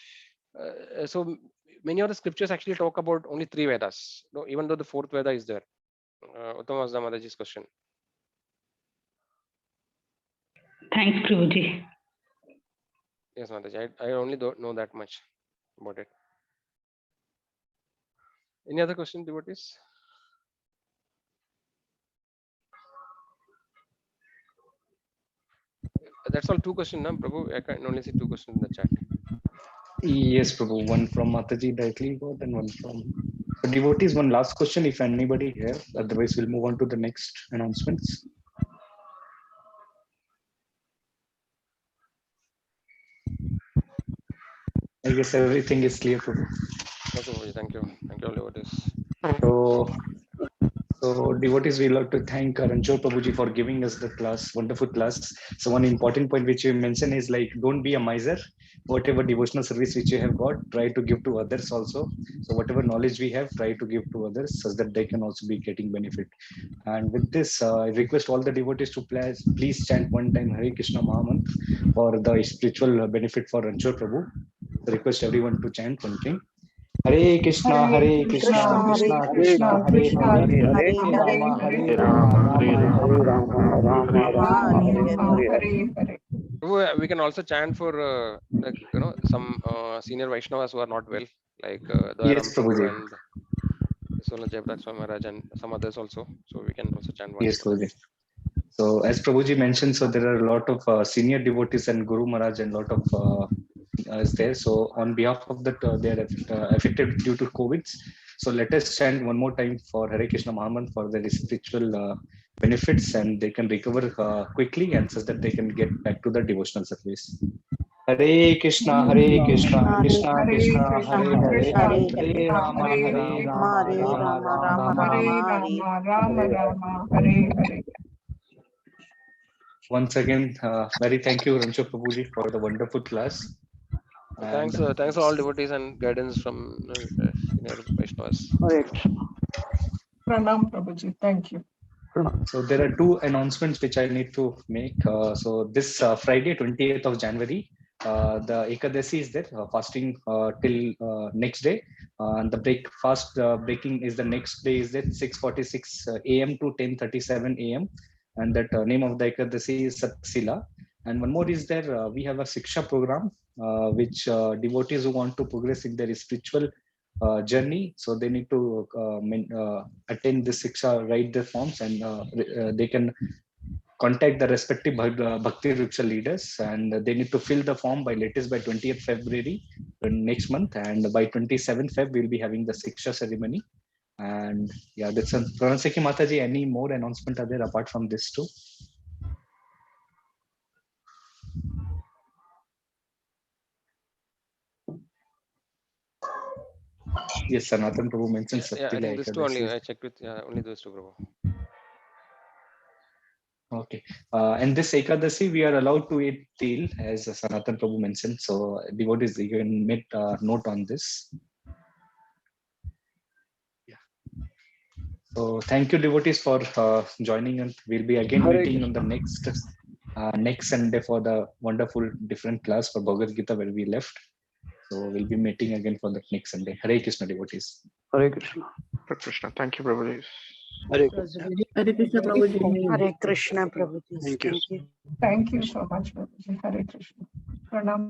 so many of the scriptures actually talk about only three Vedas, even though the fourth Veda is there. Uttama was the Mataji's question. Thanks, Prabhuji. Yes, Mataji, I only don't know that much about it. Any other question, devotees? That's all. 2 questions, na Prabhu. I can only see 2 questions in the chat. Yes, Prabhu. One from Mataji directly got, and one from devotees. One last question, if anybody here. Otherwise, we'll move on to the next announcements. I guess everything is clear, Prabhu. Okay, Prabhuji, thank you. Thank you, all devotees. So devotees, we love to thank Ranachora Prabhuji for giving us the class, wonderful class. So one important point which you mentioned is like, don't be a miser. Whatever devotional service which you have got, try to give to others also. So whatever knowledge we have, try to give to others so that they can also be getting benefit. And with this, I request all the devotees to please chant one time Hare Krishna Mahamantra for the spiritual benefit for Ranachora Prabhu. So request everyone to chant one time. Hare Krishna, Hare Krishna, Krishna Krishna, Hare Hare, Hare Rama, Hare Rama, Rama Rama, Hare Hare. We can also chant for like, some senior Vaishnavas who are not well, like Yes, Daram Prabhu Prabhuji. and Jayaprak Swami Maharaj and some others also. So we can also chant one. Yes, Prabhuji. So as Prabhuji mentioned, so there are a lot of senior devotees and Guru Maharaj and lot of is there. So on behalf of that, they are affected due to COVID. So let us chant one more time for Hare Krishna Mahamantra for their spiritual benefits, and they can recover quickly, and such that they can get back to the devotional service. Hare Krishna, Hare Krishna, Krishna Krishna, Hare Hare, Hare Rama, Hare Rama, Rama Rama, Hare Hare. Once again, very thank you, Ranachora Prabhuji, for the wonderful class. Thanks to all devotees and guidance from senior Vaishnavas. Pranam Prabhuji, thank you. So there are 2 announcements which I need to make. So this Friday, 20th of January, the Ekadasi is there, fasting till next day. And the breaking is the next day is that 6:46 a.m. to 10:37 a.m. And that name of the Ekadasi is Satsila. And one more is there, we have a Siksha program, which devotees who want to progress in their spiritual journey, so they need to attend the Siksha, write their forms, and they can contact the respective Bhakti Vriksha leaders, and they need to fill the form by latest by 20th February next month, and by 27th Feb we'll be having the Siksha ceremony. And yeah, that's a Pranaseki Mataji. Any more announcement are there apart from this too? Yes, Sanatan Prabhu mentioned Yeah, I Sattila think this 2 only. Ekadasi. I checked with only those 2, Prabhu. Okay. And this Ekadasi, we are allowed to eat til, as Sanatan Prabhu mentioned. So devotees, you can make note on this. Yeah. So thank you, devotees, for joining us. We'll be again meeting on the next Sunday for the wonderful different class for Bhagavad Gita where we left. So we'll be meeting again for the next Sunday. Hare Krishna, devotees. Hare Krishna. Hare Krishna. Thank you, Prabhuji. Hare Krishna. Hare Krishna Prabhuji. Hare Krishna Prabhuji. Thank you. Thank you so much, Prabhuji. Hare Krishna. Pranam.